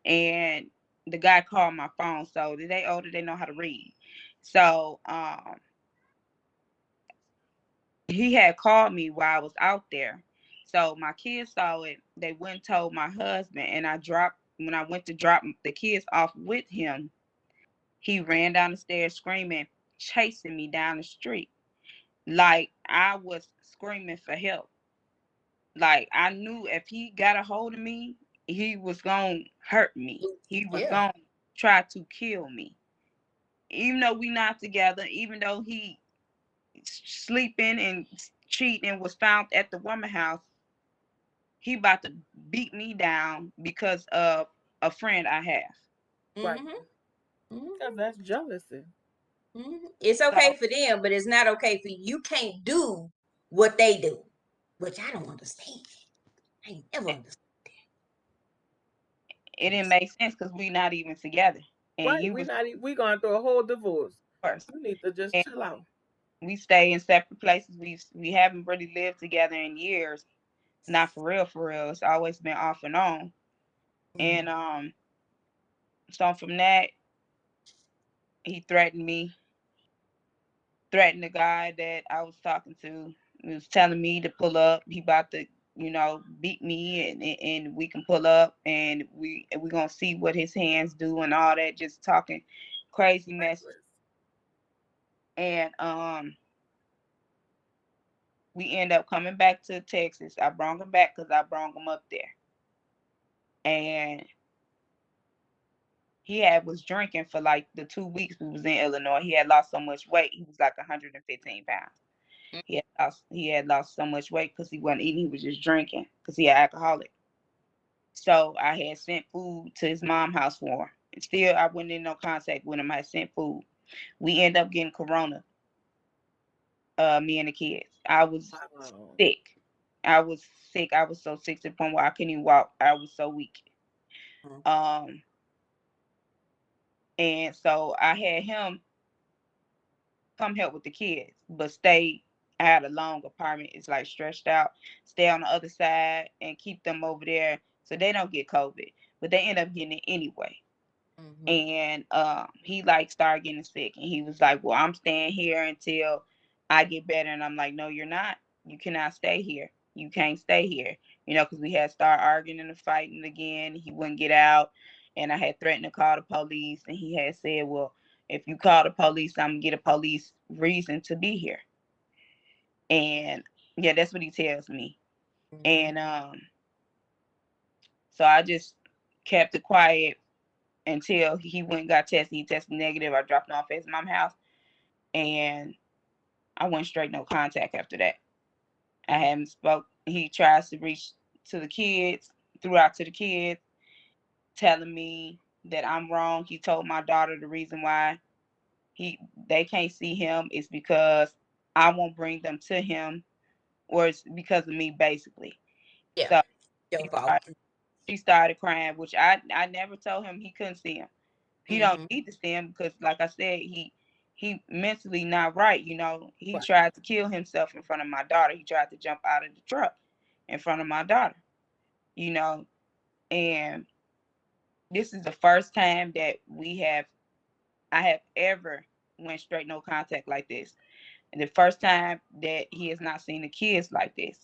and the guy called my phone. So they older, they know how to read. So he had called me while I was out there. So my kids saw it. They went and told my husband, and when I went to drop the kids off with him, he ran down the stairs screaming, chasing me down the street. Like I was screaming for help. Like I knew if he got a hold of me, he was gonna hurt me. He was gonna try to kill me. Even though we not together, even though he sleeping and cheating and was found at the woman house, he about to beat me down because of a friend I have. Right. Because that's jealousy. It's okay for them, but it's not okay for you. You can't do what they do, which I don't understand. I never understood that. It didn't make sense because we not even together. And Right. he was We going through a whole divorce. first. You need to just And chill out. we stay in separate places. We haven't really lived together in years. Not for real, for real. It's always been off and on. And so from that, he threatened me, threatened the guy that I was talking to. He was telling me to pull up. He about to, beat me, and we can pull up, and we gonna see what his hands do and all that. Just talking crazy mess. And we end up coming back to Texas. I brought him back because I brought him up there, and was drinking for like the 2 weeks we was in Illinois. He had lost so much weight. He was like 115 pounds. He had lost so much weight because he wasn't eating. He was just drinking because he an alcoholic. So I had sent food to his mom's house for him. And still, I wasn't in no contact with him. I sent food. We ended up getting corona. Me and the kids. I was sick. I was sick. I was so sick to the point where I couldn't even walk. I was so weak. And so I had him come help with the kids, but stay. I had a long apartment. It's like stretched out. Stay on the other side and keep them over there so they don't get COVID. But they end up getting it anyway. And he like started getting sick, and he was like, well, I'm staying here until I get better. And I'm like, no, you're not. You cannot stay here. You can't stay here, because we had started arguing and fighting again. He wouldn't get out, and I had threatened to call the police, and he had said, well, if you call the police, I'm gonna get a police reason to be here. And yeah, that's what he tells me. And so I just kept it quiet until he went and got tested. He tested negative. I dropped him off at his mom's house, and I went straight no contact after that. I haven't spoke. He tries to reach to the kids, threw out to the kids, telling me that I'm wrong. He told my daughter the reason why they can't see him is because I won't bring them to him, or it's because of me, basically. Yeah, So your fault. she started crying, which I never told him he couldn't see him. He don't need to see him because, like I said, he mentally not right. He tried to kill himself in front of my daughter. He tried to jump out of the truck in front of my daughter. And this is the first time that I have ever went straight no contact like this, and the first time that he has not seen the kids like this.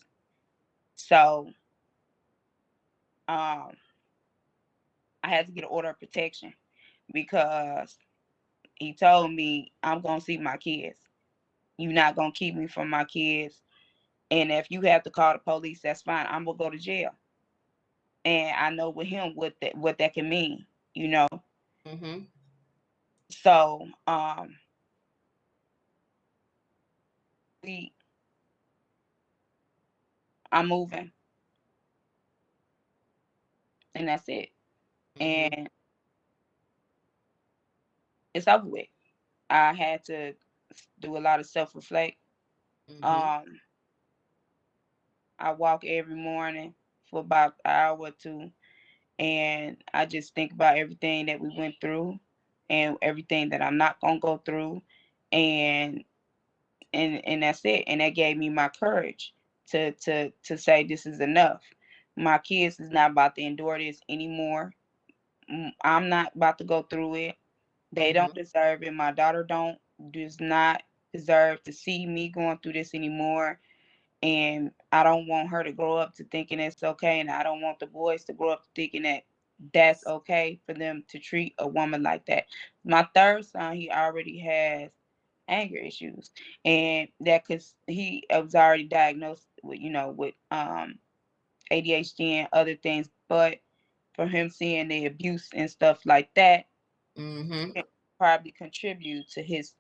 So, I had to get an order of protection because he told me, I'm gonna see my kids. You're not gonna keep me from my kids. And if you have to call the police, that's fine. I'm gonna go to jail. And I know with him what that can mean. So I'm moving, and that's it. And it's over with. I had to do a lot of self-reflect. I walk every morning for about an hour or two, And I just think about everything that we went through and everything that I'm not gonna go through, and that's it. And that gave me my courage to say this is enough. My kids is not about to endure this anymore. I'm not about to go through it. They don't deserve it. My daughter does not deserve to see me going through this anymore. And I don't want her to grow up to thinking it's okay, and I don't want the boys to grow up thinking that that's okay for them to treat a woman like that. My third son, he already has anger issues, and that because he was already diagnosed with, with ADHD and other things. But for him seeing the abuse and stuff like that, can probably contribute to his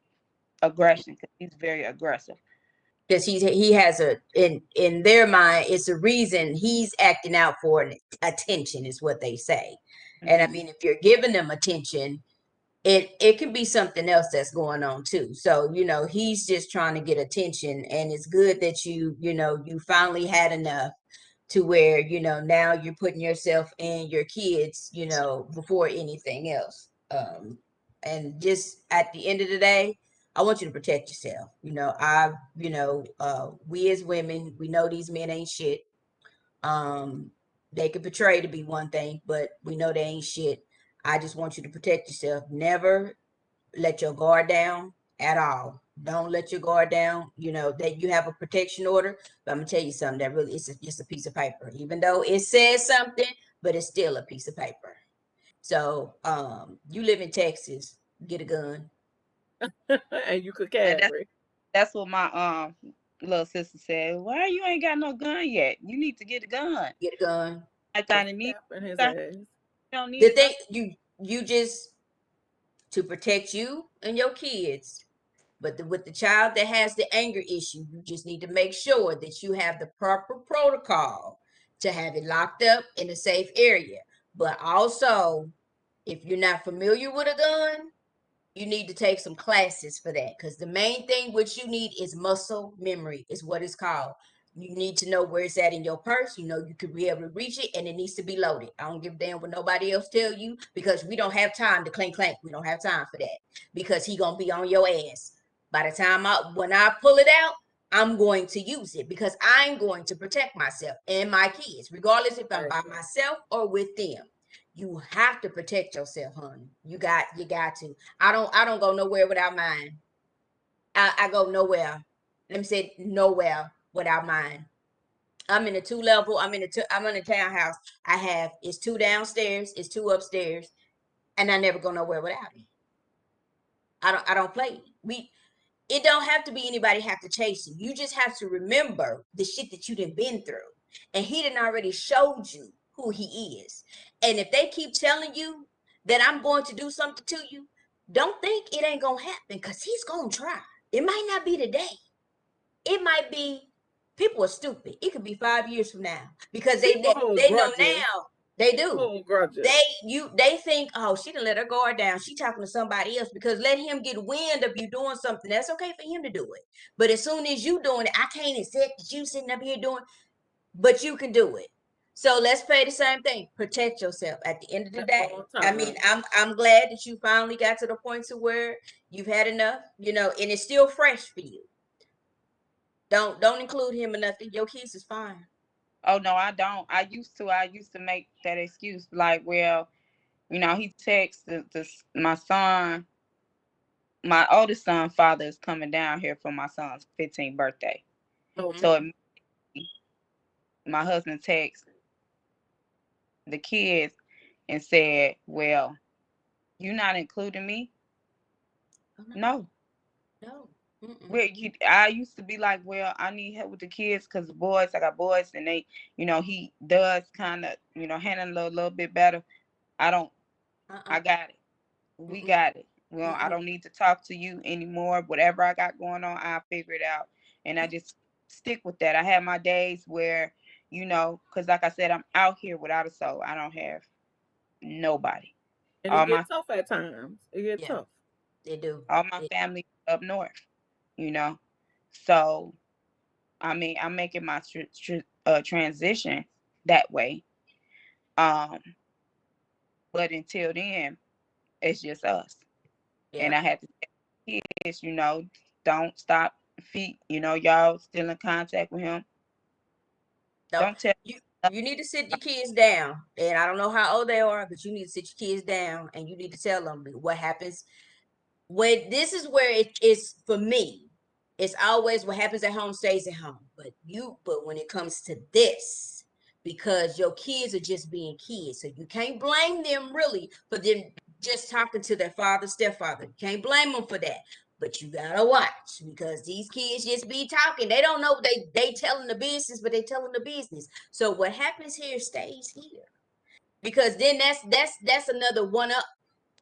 aggression, because he's very aggressive. Because he has in their mind, it's a reason he's acting out for attention, is what they say. And I mean, if you're giving them attention, it can be something else that's going on too. So, he's just trying to get attention, and it's good that you finally had enough to where, now you're putting yourself and your kids, before anything else. And just at the end of the day, I want you to protect yourself. We as women, we know these men ain't shit. They could portray to be one thing, but we know they ain't shit. I just want you to protect yourself. Never let your guard down at all. Don't let your guard down. That you have a protection order, but I'm gonna tell you something that really is just a piece of paper. Even though it says something, but it's still a piece of paper. So, you live in Texas, get a gun. And you could And carry. that's what my little sister said. Why you ain't got no gun yet? You need to get a gun. Get a gun. I kind of need. Tapping his You ass. don't need The a gun. thing you just to protect you and your kids. But with the child that has the anger issue, you just need to make sure that you have the proper protocol to have it locked up in a safe area. But also, if you're not familiar with a gun, you need to take some classes for that, because the main thing what you need is muscle memory, is what it's called. You need to know where it's at in your purse. You could be able to reach it, and it needs to be loaded. I don't give a damn what nobody else tell you, because we don't have time to clank clank. We don't have time for that, because he gonna be on your ass. By the time when I pull it out, I'm going to use it, because I'm going to protect myself and my kids, regardless if I'm by myself or with them. You have to protect yourself, honey. You got to. I don't go nowhere without mine. I go nowhere. Let me say nowhere without mine. I'm in a 2-level. I'm in a townhouse. It's 2 downstairs, it's 2 upstairs, and I never go nowhere without it. I don't play. It don't have to be anybody have to chase you. You just have to remember the shit that you done been through. And he done already showed you who he is. And if they keep telling you that I'm going to do something to you, don't think it ain't gonna happen, because he's gonna try. It might not be today. It might be, people are stupid. It could be 5 years from now, because they know now. They do. Hold grudges. They think, oh, she done let her guard down. She talking to somebody else, because let him get wind of you doing something. That's okay for him to do it. But as soon as you doing it, I can't accept that you sitting up here doing, but you can do it. So let's play the same thing. Protect yourself at the end of the day. I mean, I'm glad that you finally got to the point to where you've had enough, and it's still fresh for you. Don't include him in nothing. Your kids is fine. Oh no, I don't. I used to make that excuse, like, well, he texts my son, my oldest son father is coming down here for my son's 15th birthday. So my husband texts the kids and said, well, you not including me? No. No. I used to be like, well, I need help with the kids, because I got boys, and they, he does kind of, handle a little bit better. I don't, I got it. We got it. Well, I don't need to talk to you anymore. Whatever I got going on, I'll figure it out. And I just stick with that. I have my days where, because like I said, I'm out here without a soul. I don't have nobody. And All it my gets tough at times. It gets tough. They do. all my family up north, So, I mean, I'm making my transition that way. Um, But until then, it's just us. Yeah. And I had to tell kids, don't stop feet. Y'all still in contact with him. No, Don't tell. you need to sit your kids down. And I don't know how old they are, but you need to sit your kids down and you need to tell them what happens. When this is where it is for me, it's always what happens at home stays at home. But when it comes to this, because your kids are just being kids, so you can't blame them really for them just talking to their father, stepfather. You can't blame them for that. But you gotta watch because these kids just be talking. They don't know they telling the business, but they telling the business. So what happens here stays here. Because then that's another one up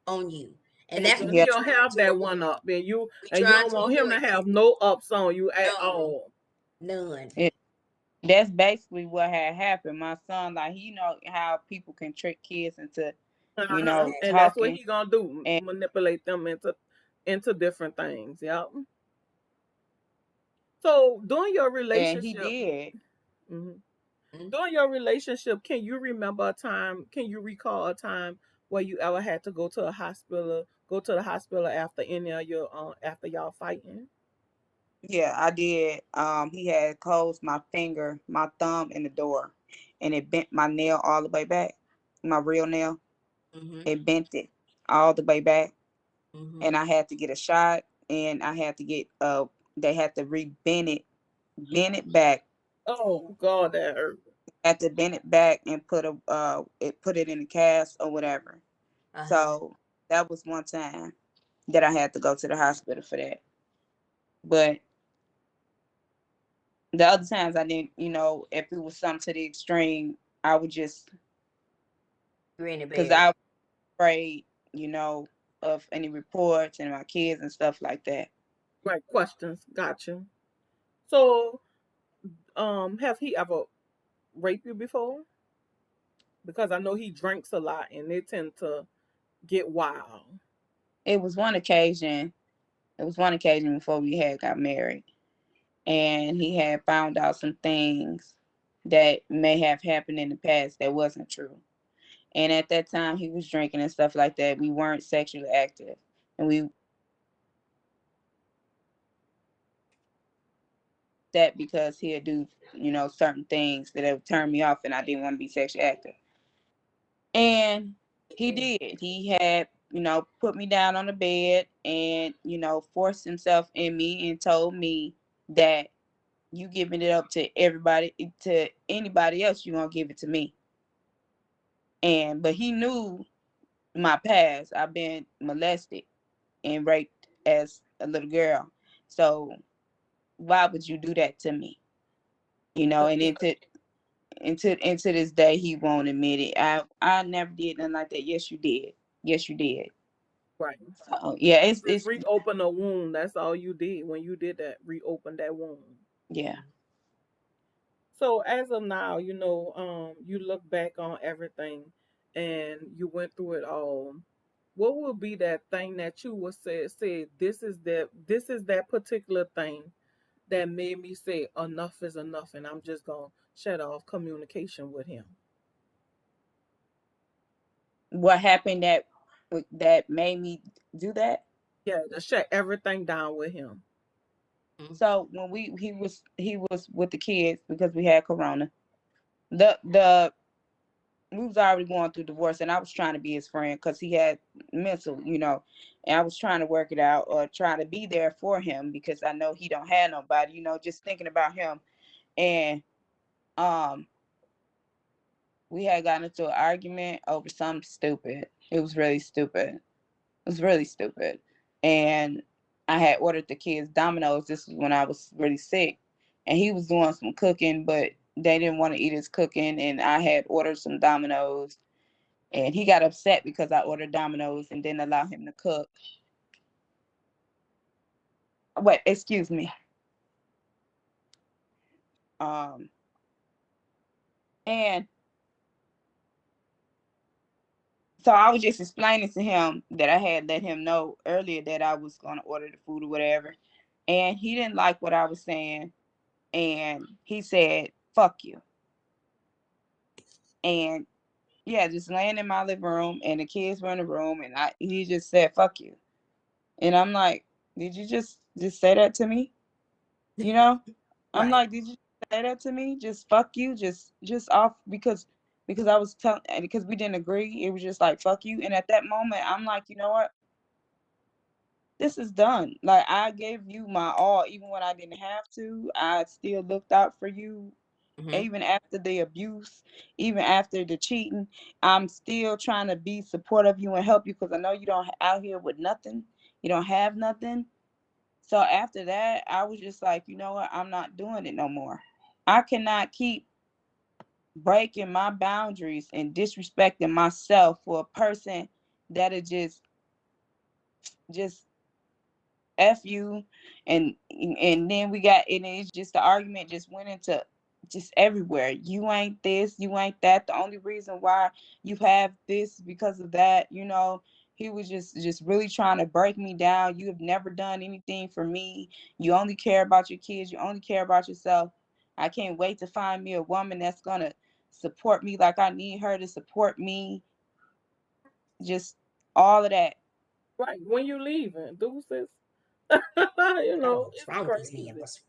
on you. And that's what Exactly. He Yeah, we're don't trying have to that avoid. one up, and you We're trying don't to want him to avoid have no ups on you at that. all. None. that's basically what had happened. My son, like, he know how people can trick kids into, And that's what Exactly. talking, he gonna do, and manipulate them into different things. Yep. So during your he relationship, did. mhm, Mhm. during your relationship, can you remember a time? Can you recall a time where you ever had to go to the hospital after any of your after y'all fighting? Yeah, I did. He had closed my finger, my thumb in the door, and it bent my nail all the way back. My real nail, Mhm. it bent it all the way back, and Mhm. I had to get a shot, and I had to get they had to bend it back. Oh God, that hurt. Had to bend it back and put it in a cast or whatever. Uh-huh. So that was one time that I had to go to the hospital for that. But the other times I didn't, if it was something to the extreme, I would just, Granny because Berry. I was afraid, of any reports and my kids and stuff like that. Right, questions. Gotcha. So, have he ever raped you before? Because I know he drinks a lot and they tend to get wild. It was one occasion. It was one occasion before we had got married, and he had found out some things that may have happened in the past that wasn't true. And at that time, he was drinking and stuff like that. We weren't sexually active, and we that because he'd do, certain things that would turn me off, and I didn't want to be sexually active. And he Mm. did. He had, put me down on the bed and, forced himself in me and told me that you giving it up to everybody, to anybody else, you gonna give it to me. But he knew my past. I've been molested and raped as a little girl. So why would you do that to me? And into this day he won't admit it. I never did nothing like that. Yes, you did. Yes, you did. Right. So yeah, You just it's reopen a wound. That's all you did when you did that. Reopen that wound. yeah. So as of now, you look back on everything and you went through it all. What would be that thing that you would say this is that particular thing that made me say enough is enough and I'm just gonna shut off communication with him. What happened that made me do that? Yeah, to shut everything down with him. Mhm. So when he was with the kids because we had corona. The we was already going through divorce, and I was trying to be his friend because he had mental, and I was trying to work it out or trying to be there for him because I know he don't have nobody, just thinking about him. And um we had gotten into an argument over something stupid. It was really stupid. It was really stupid. And I had ordered the kids Domino's. This was when I was really sick. And he was doing some cooking, but they didn't want to eat his cooking. And I had ordered some Domino's. And he got upset because I ordered Domino's and didn't allow him to cook. Wait, excuse me. Um, and so I was just explaining to him that I had let him know earlier that I was going to order the food or whatever. And he didn't like what I was saying. And he said, fuck you. And Yeah, just laying in my living room, and the kids were in the room, and he just said, "Fuck you," and I'm like, "Did you just say that to me?" You know, I'm Right. like, "Did you say that to me? Just fuck you, just off because I was telling because we didn't agree. It was just like fuck you." And at that moment, I'm like, you know what? This is done. Like, I gave you my all, even when I didn't have to. I still looked out for you. Mm-hmm. Even after the abuse, even after the cheating, I'm still trying to be supportive of you and help you because I know you don't out here with nothing. You don't have nothing. So after that, I was just like, you know what? I'm not doing it no more. I cannot keep breaking my boundaries and disrespecting myself for a person that is just F you, and then we got, and it's just the argument just went into just everywhere. You ain't this, you ain't that. The only reason why you have this because of that, you know. He was just really trying to break me down. You have never done anything for me. You only care about your kids. You only care about yourself. I can't wait to find me a woman that's gonna support me like I need her to support me. Just all of that. Right. When you leaving, deuces. Oh, what's It's wrong with these men? crazy.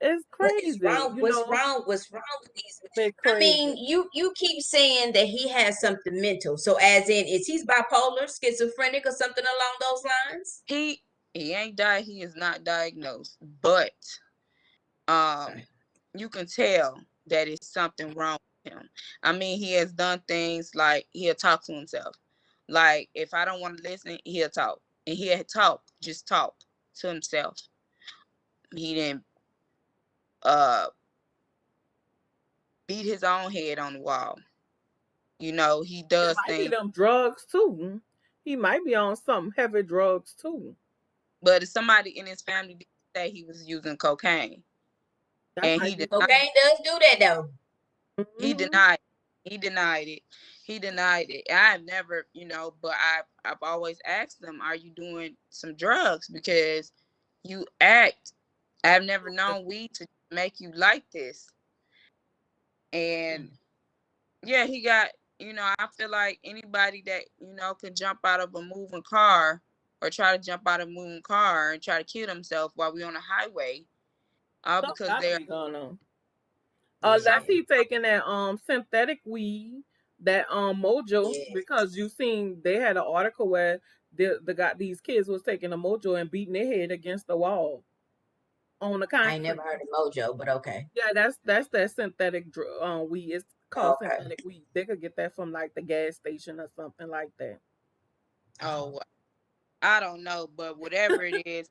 It's What is crazy. wrong? What's wrong with these men? They're I mean, crazy. you keep saying that he has something mental. So as in, is he bipolar, schizophrenic, or something along those lines? He he ain't died. He is not diagnosed, but um, Okay. you can tell that it's something wrong with him. I mean, he has done things like he'll talk to himself. Like if I don't want to listen, he'll talk, and he'll just talk to himself. He didn't uh beat his own head on the wall. You know, he It does might be things, them drugs too. He might be on some heavy drugs too. but if somebody in his family did say he was using cocaine, That and might be true. Cocaine does do that though. he Hmm. denied. He denied it. He denied it. I've never, but I've always asked them, "Are you doing some drugs?" Because you act. I've never known weed to make you like this. And yeah, he got. I feel like anybody that can jump out of a moving car or try to jump out of a moving car and try to kill themselves while we on a highway, all Stuff because gotta they're be going on. Yeah. Unless he taking that synthetic weed, that mojo, Yes. because you seen they had an article where the got these kids was taking a mojo and beating their head against the wall on the I ain't never concrete. heard of Mojo, but okay. Yeah, that's that synthetic weed. It's called Okay. synthetic weed. They could get that from like the gas station or something like that. oh, I don't know, but whatever it is,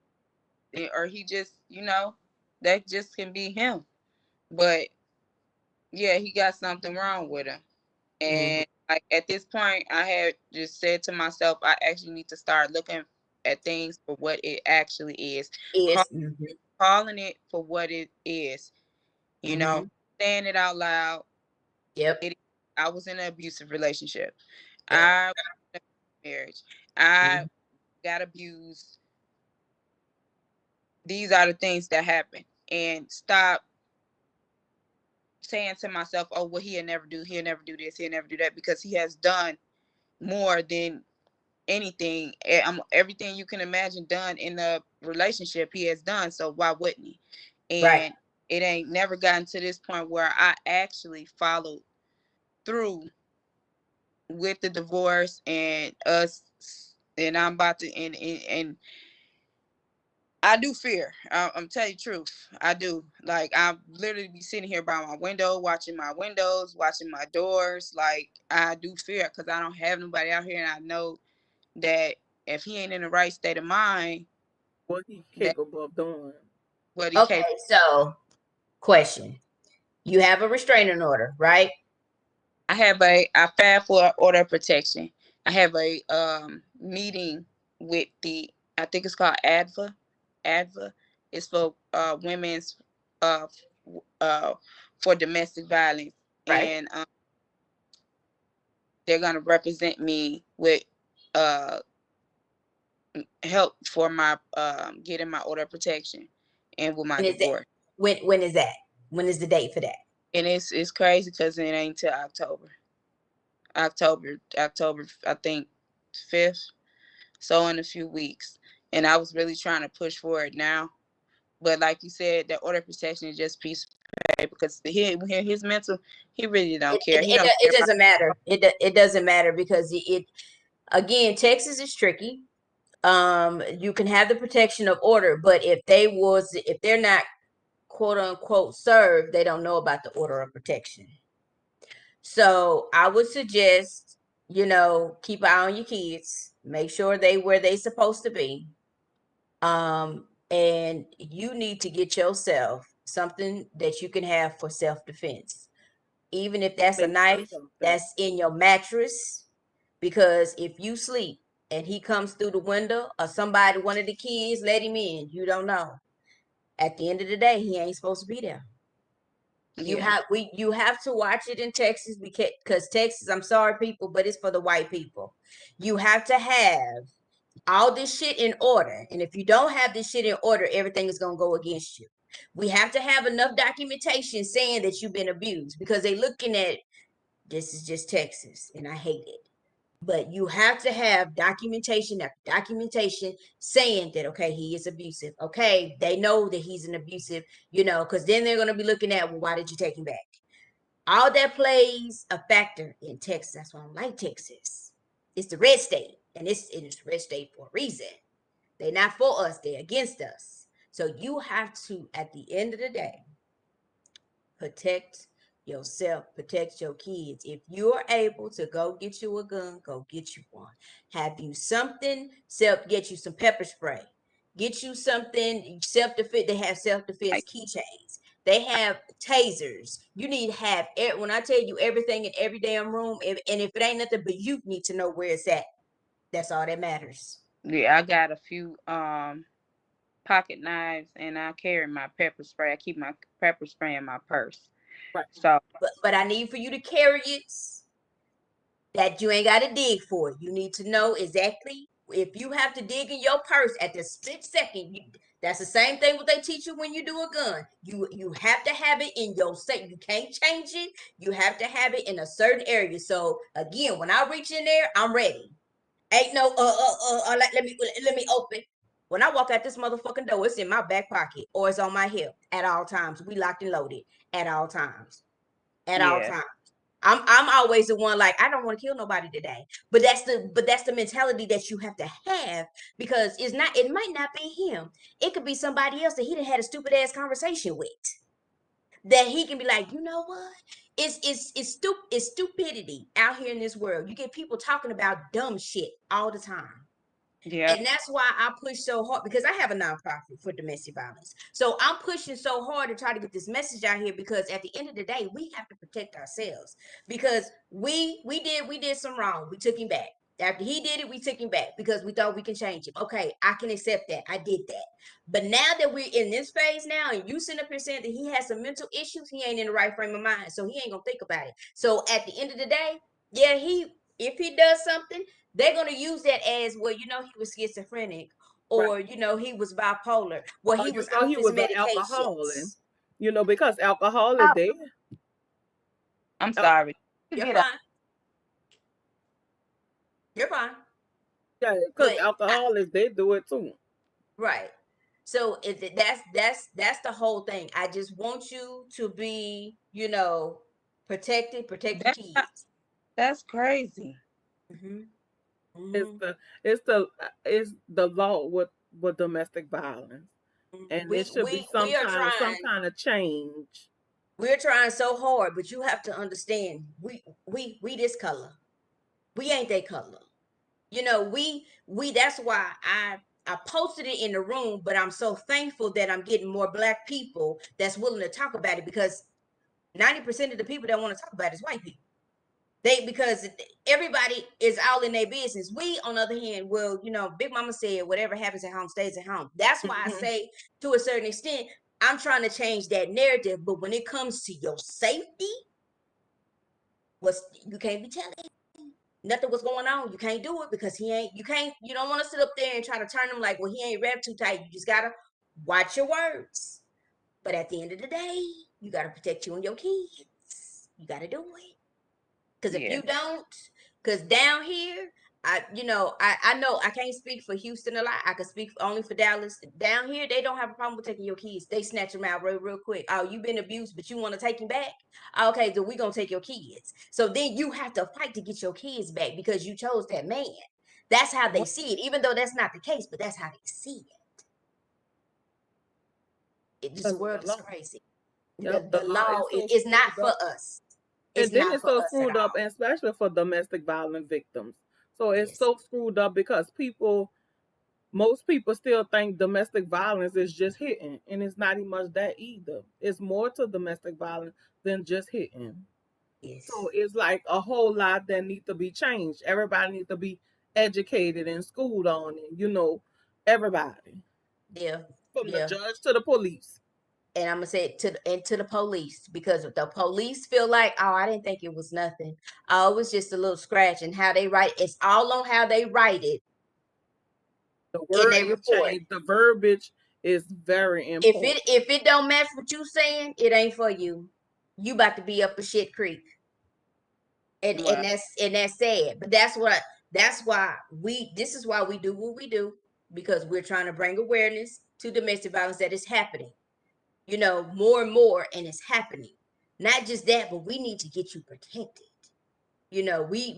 or he just, that just can be him. But yeah, he got something wrong with him. Mm-hmm. And like at this point, I had just said to myself, I actually need to start looking at things for what it actually is. Call, Is mm-hmm. calling it for what it is, Mm-hmm. saying it out loud. Yep. I was in an abusive relationship. Yep. I was in a marriage. I Mm-hmm. got abused. These are the things that happen. And stop saying to myself, "Oh, well, he'll never do this, he'll never do that," because he has done more than anything. Everything you can imagine done in a relationship, he has done. So why wouldn't he? Right. And it ain't never gotten to this point where I actually followed through with the divorce and us. And I'm about to, and I do fear. I'm telling you the truth. I do. Like I'm literally be sitting here by my window, watching my windows, watching my doors. Like I do fear because I don't have nobody out here, and I know that if he ain't in the right state of mind, What he that capable of doing? what he Okay. capable. So, question: you have a restraining order, right? I filed for order of protection. I have a meeting with I think it's called ADVA. ADVA is for women's uh uh for domestic violence, Right. and they're gonna represent me with uh help for my getting my order of protection and with my And is that divorce. when is that? When is the date for that? And it's crazy because it ain't till October. October, I think 5th. So in a few weeks. And I was really trying to push for it now. But like you said, the order of protection is just piece of paper because his mental, he really don't care. He don't care It doesn't matter. It doesn't matter because it again, Texas is tricky. You can have the protection of order, but if they're not quote unquote served, they don't know about the order of protection. So I would suggest, keep an eye on your kids, make sure they where they supposed to be. And you need to get yourself something that you can have for self-defense. Even if that's a knife that's in your mattress, because if you sleep and he comes through the window or somebody, one of the kids, let him in, you don't know. At the end of the day, he ain't supposed to be there. You have to watch it in Texas because Texas, I'm sorry, people, but it's for the white people. You have to have all this shit in order. And if you don't have this shit in order, everything is going to go against you. We have to have enough documentation saying that you've been abused because they're looking at this is just Texas and I hate it. But you have to have documentation after documentation saying that, okay, he is abusive. Okay, they know that he's an abusive, because then they're going to be looking at, well, why did you take him back? All that plays a factor in Texas. That's why I don't like Texas. It's the red state, and it's the red state for a reason. They're not for us. They're against us. So you have to, at the end of the day, protect yourself, protect your kids. If you're able to go get you a gun, go get you one. Have you something, get you some pepper spray. Get you something self-defense. They have self-defense keychains. They have tasers. You need to have, when I tell you everything in every damn room, and if it ain't nothing but you need to know where it's at. That's all that matters. Yeah, I got a few pocket knives and I carry my pepper spray. I keep my pepper spray in my purse. Right. So but I need for you to carry it that you ain't got to dig for it. You need to know exactly if you have to dig in your purse at the split second. That's the same thing what they teach you when you do a gun. You have to have it in your state. You can't change it. You have to have it in a certain area. So again, when I reach in there, I'm ready. Ain't no let me open. When I walk out this motherfucking door, it's in my back pocket or it's on my hip at all times. We locked and loaded at all times. At all times. I'm always the one like I don't want to kill nobody today. But that's the mentality that you have to have because it might not be him. It could be somebody else that he done had a stupid ass conversation with. That he can be like, you know what? It's stupidity out here in this world. You get people talking about dumb shit all the time. Yeah. And that's why I push so hard because I have a nonprofit for domestic violence. So I'm pushing so hard to try to get this message out here because at the end of the day, we have to protect ourselves because we did some wrong. We took him back. After he did it, we took him back because we thought we can change him. Okay, I can accept that. I did that. But now that we're in this phase now, and you sitting up here saying that he has some mental issues, he ain't in the right frame of mind. So he ain't gonna think about it. So at the end of the day, yeah, if he does something, they're going to use that as, well, he was schizophrenic or, right. He was bipolar. Well, he was off his medications. Because alcohol is there. I'm sorry. You're fine. You're fine. Yeah, because alcohol is they do it too. Right. So that's the whole thing. I just want you to be, protect your kids. That's crazy. Mm-hmm. Mm-hmm. It's the law with domestic violence, and it should be some kind of change. We're trying so hard, but you have to understand we this color. We ain't that color. We that's why I posted it in the room, but I'm so thankful that I'm getting more Black people that's willing to talk about it because 90% of the people that want to talk about it is white people. Because everybody is all in their business. We, on the other hand, well, Big Mama said whatever happens at home stays at home. That's why I say to a certain extent, I'm trying to change that narrative. But when it comes to your safety, you can't be telling nothing what's going on. You can't do it because you don't want to sit up there and try to turn him like, well, he ain't wrapped too tight. You just gotta watch your words. But at the end of the day, you gotta protect you and your kids. You gotta do it. Because if you don't, because down here, I know I can't speak for Houston a lot. I can speak only for Dallas. Down here, they don't have a problem with taking your kids. They snatch them out real quick. Oh, you've been abused, but you want to take him back? Okay, then we gonna take your kids. So then you have to fight to get your kids back because you chose that man. That's how they see it, even though that's not the case, but that's how they see it. This world is crazy. Yep, The law is not for us. And then it's so us screwed up, and especially for domestic violence victims. So it's so screwed up because most people still think domestic violence is just hitting, and it's not even much that either. It's more to domestic violence than just hitting. Yes. So it's like a whole lot that needs to be changed. Everybody needs to be educated and schooled on it. Everybody. Yeah. From the judge to the police. And I'm gonna say it to the police, because the police feel like, oh, I didn't think it was nothing. Oh, it was just a little scratch. And how they write, it's all on how they write it. The word change, the verbiage is very important. If it don't match what you saying, it ain't for you. You about to be up a shit creek. And that's sad. But this is why we do what we do, because we're trying to bring awareness to domestic violence that is happening. More and more, and it's happening. Not just that, but we need to get you protected. We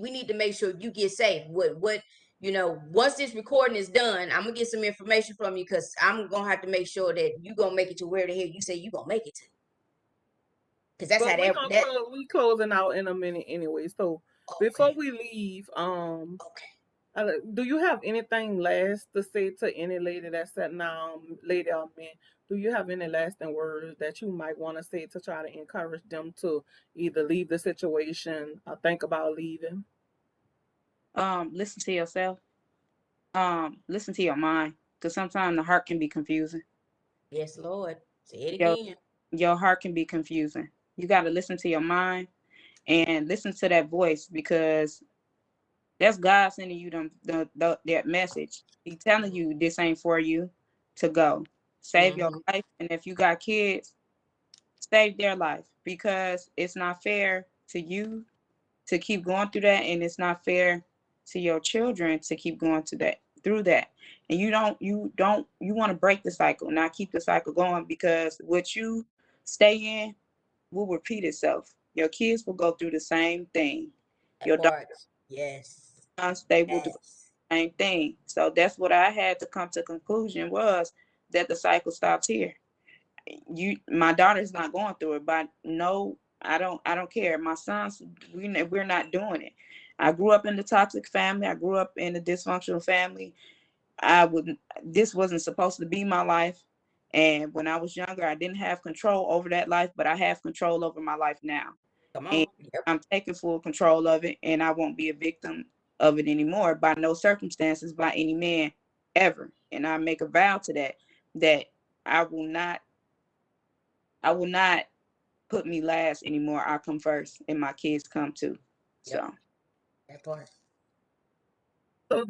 need to make sure you get safe. Once this recording is done, I'm gonna get some information from you, because I'm gonna have to make sure that you gonna make it to where the hell you say you gonna make it to. Because that's how we closing out in a minute anyway. So before we leave, do you have anything last to say to any lady that's sitting down, lady or man? Do you have any lasting words that you might want to say to try to encourage them to either leave the situation or think about leaving? Listen to yourself. Listen to your mind, because sometimes the heart can be confusing. Yes, Lord. Say it again. Your heart can be confusing. You got to listen to your mind and listen to that voice, because that's God sending you that message. He's telling you this ain't for you to go. Save your life. And if you got kids, save their life, because it's not fair to you to keep going through that, and it's not fair to your children to keep going through that. And you want to break the cycle, not keep the cycle going, because what you stay in will repeat itself. Your kids will go through the same thing. Your daughters, they will do the same thing. So that's what I had to come to conclusion, was that the cycle stops here. My daughter's not going through it, but no, I don't care. My sons, we're not doing it. I grew up in the toxic family. I grew up in a dysfunctional family. This wasn't supposed to be my life. And when I was younger, I didn't have control over that life, but I have control over my life now. And I'm taking full control of it, and I won't be a victim of it anymore, by no circumstances, by any man ever. And I make a vow to that I will not put me last anymore. I come first, and my kids come too. So that part. So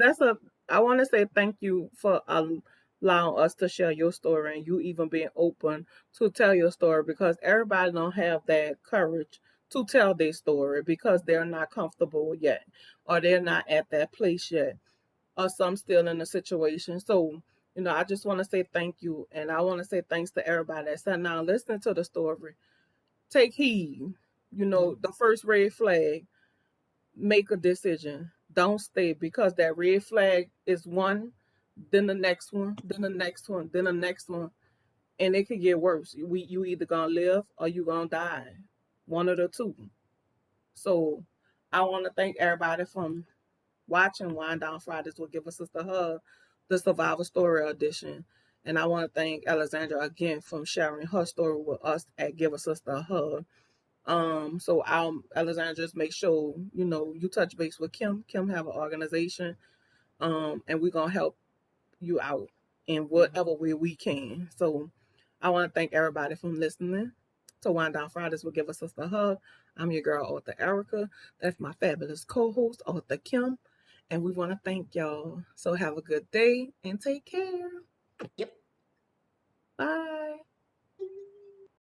I want to say thank you for allowing us to share your story, and you even being open to tell your story, because everybody don't have that courage to tell their story because they're not comfortable yet, or they're not at that place yet, or some still in a situation. So, I just want to say thank you, and I want to say thanks to everybody that's sitting down listening to the story. Take heed. The first red flag, make a decision. Don't stay, because that red flag is one, then the next one, then the next one, then the next one, and it could get worse. You either gonna live or you gonna die, one of the two. So I want to thank everybody from watching Wind Down Fridays with Give a Sister a Hug, the Survivor Story Edition. And I want to thank Alexandria again from sharing her story with us at Give a Sister a Hug. So Alexandra, just make sure, you touch base with Kim. Kim have an organization, and we're going to help you out in whatever way we can. So I want to thank everybody from listening to Wind Down Fridays will Give a Sister a Hug. I'm your girl, Author Erica. That's my fabulous co-host, Author Kim. And we want to thank y'all. So have a good day and take care. Yep. Bye.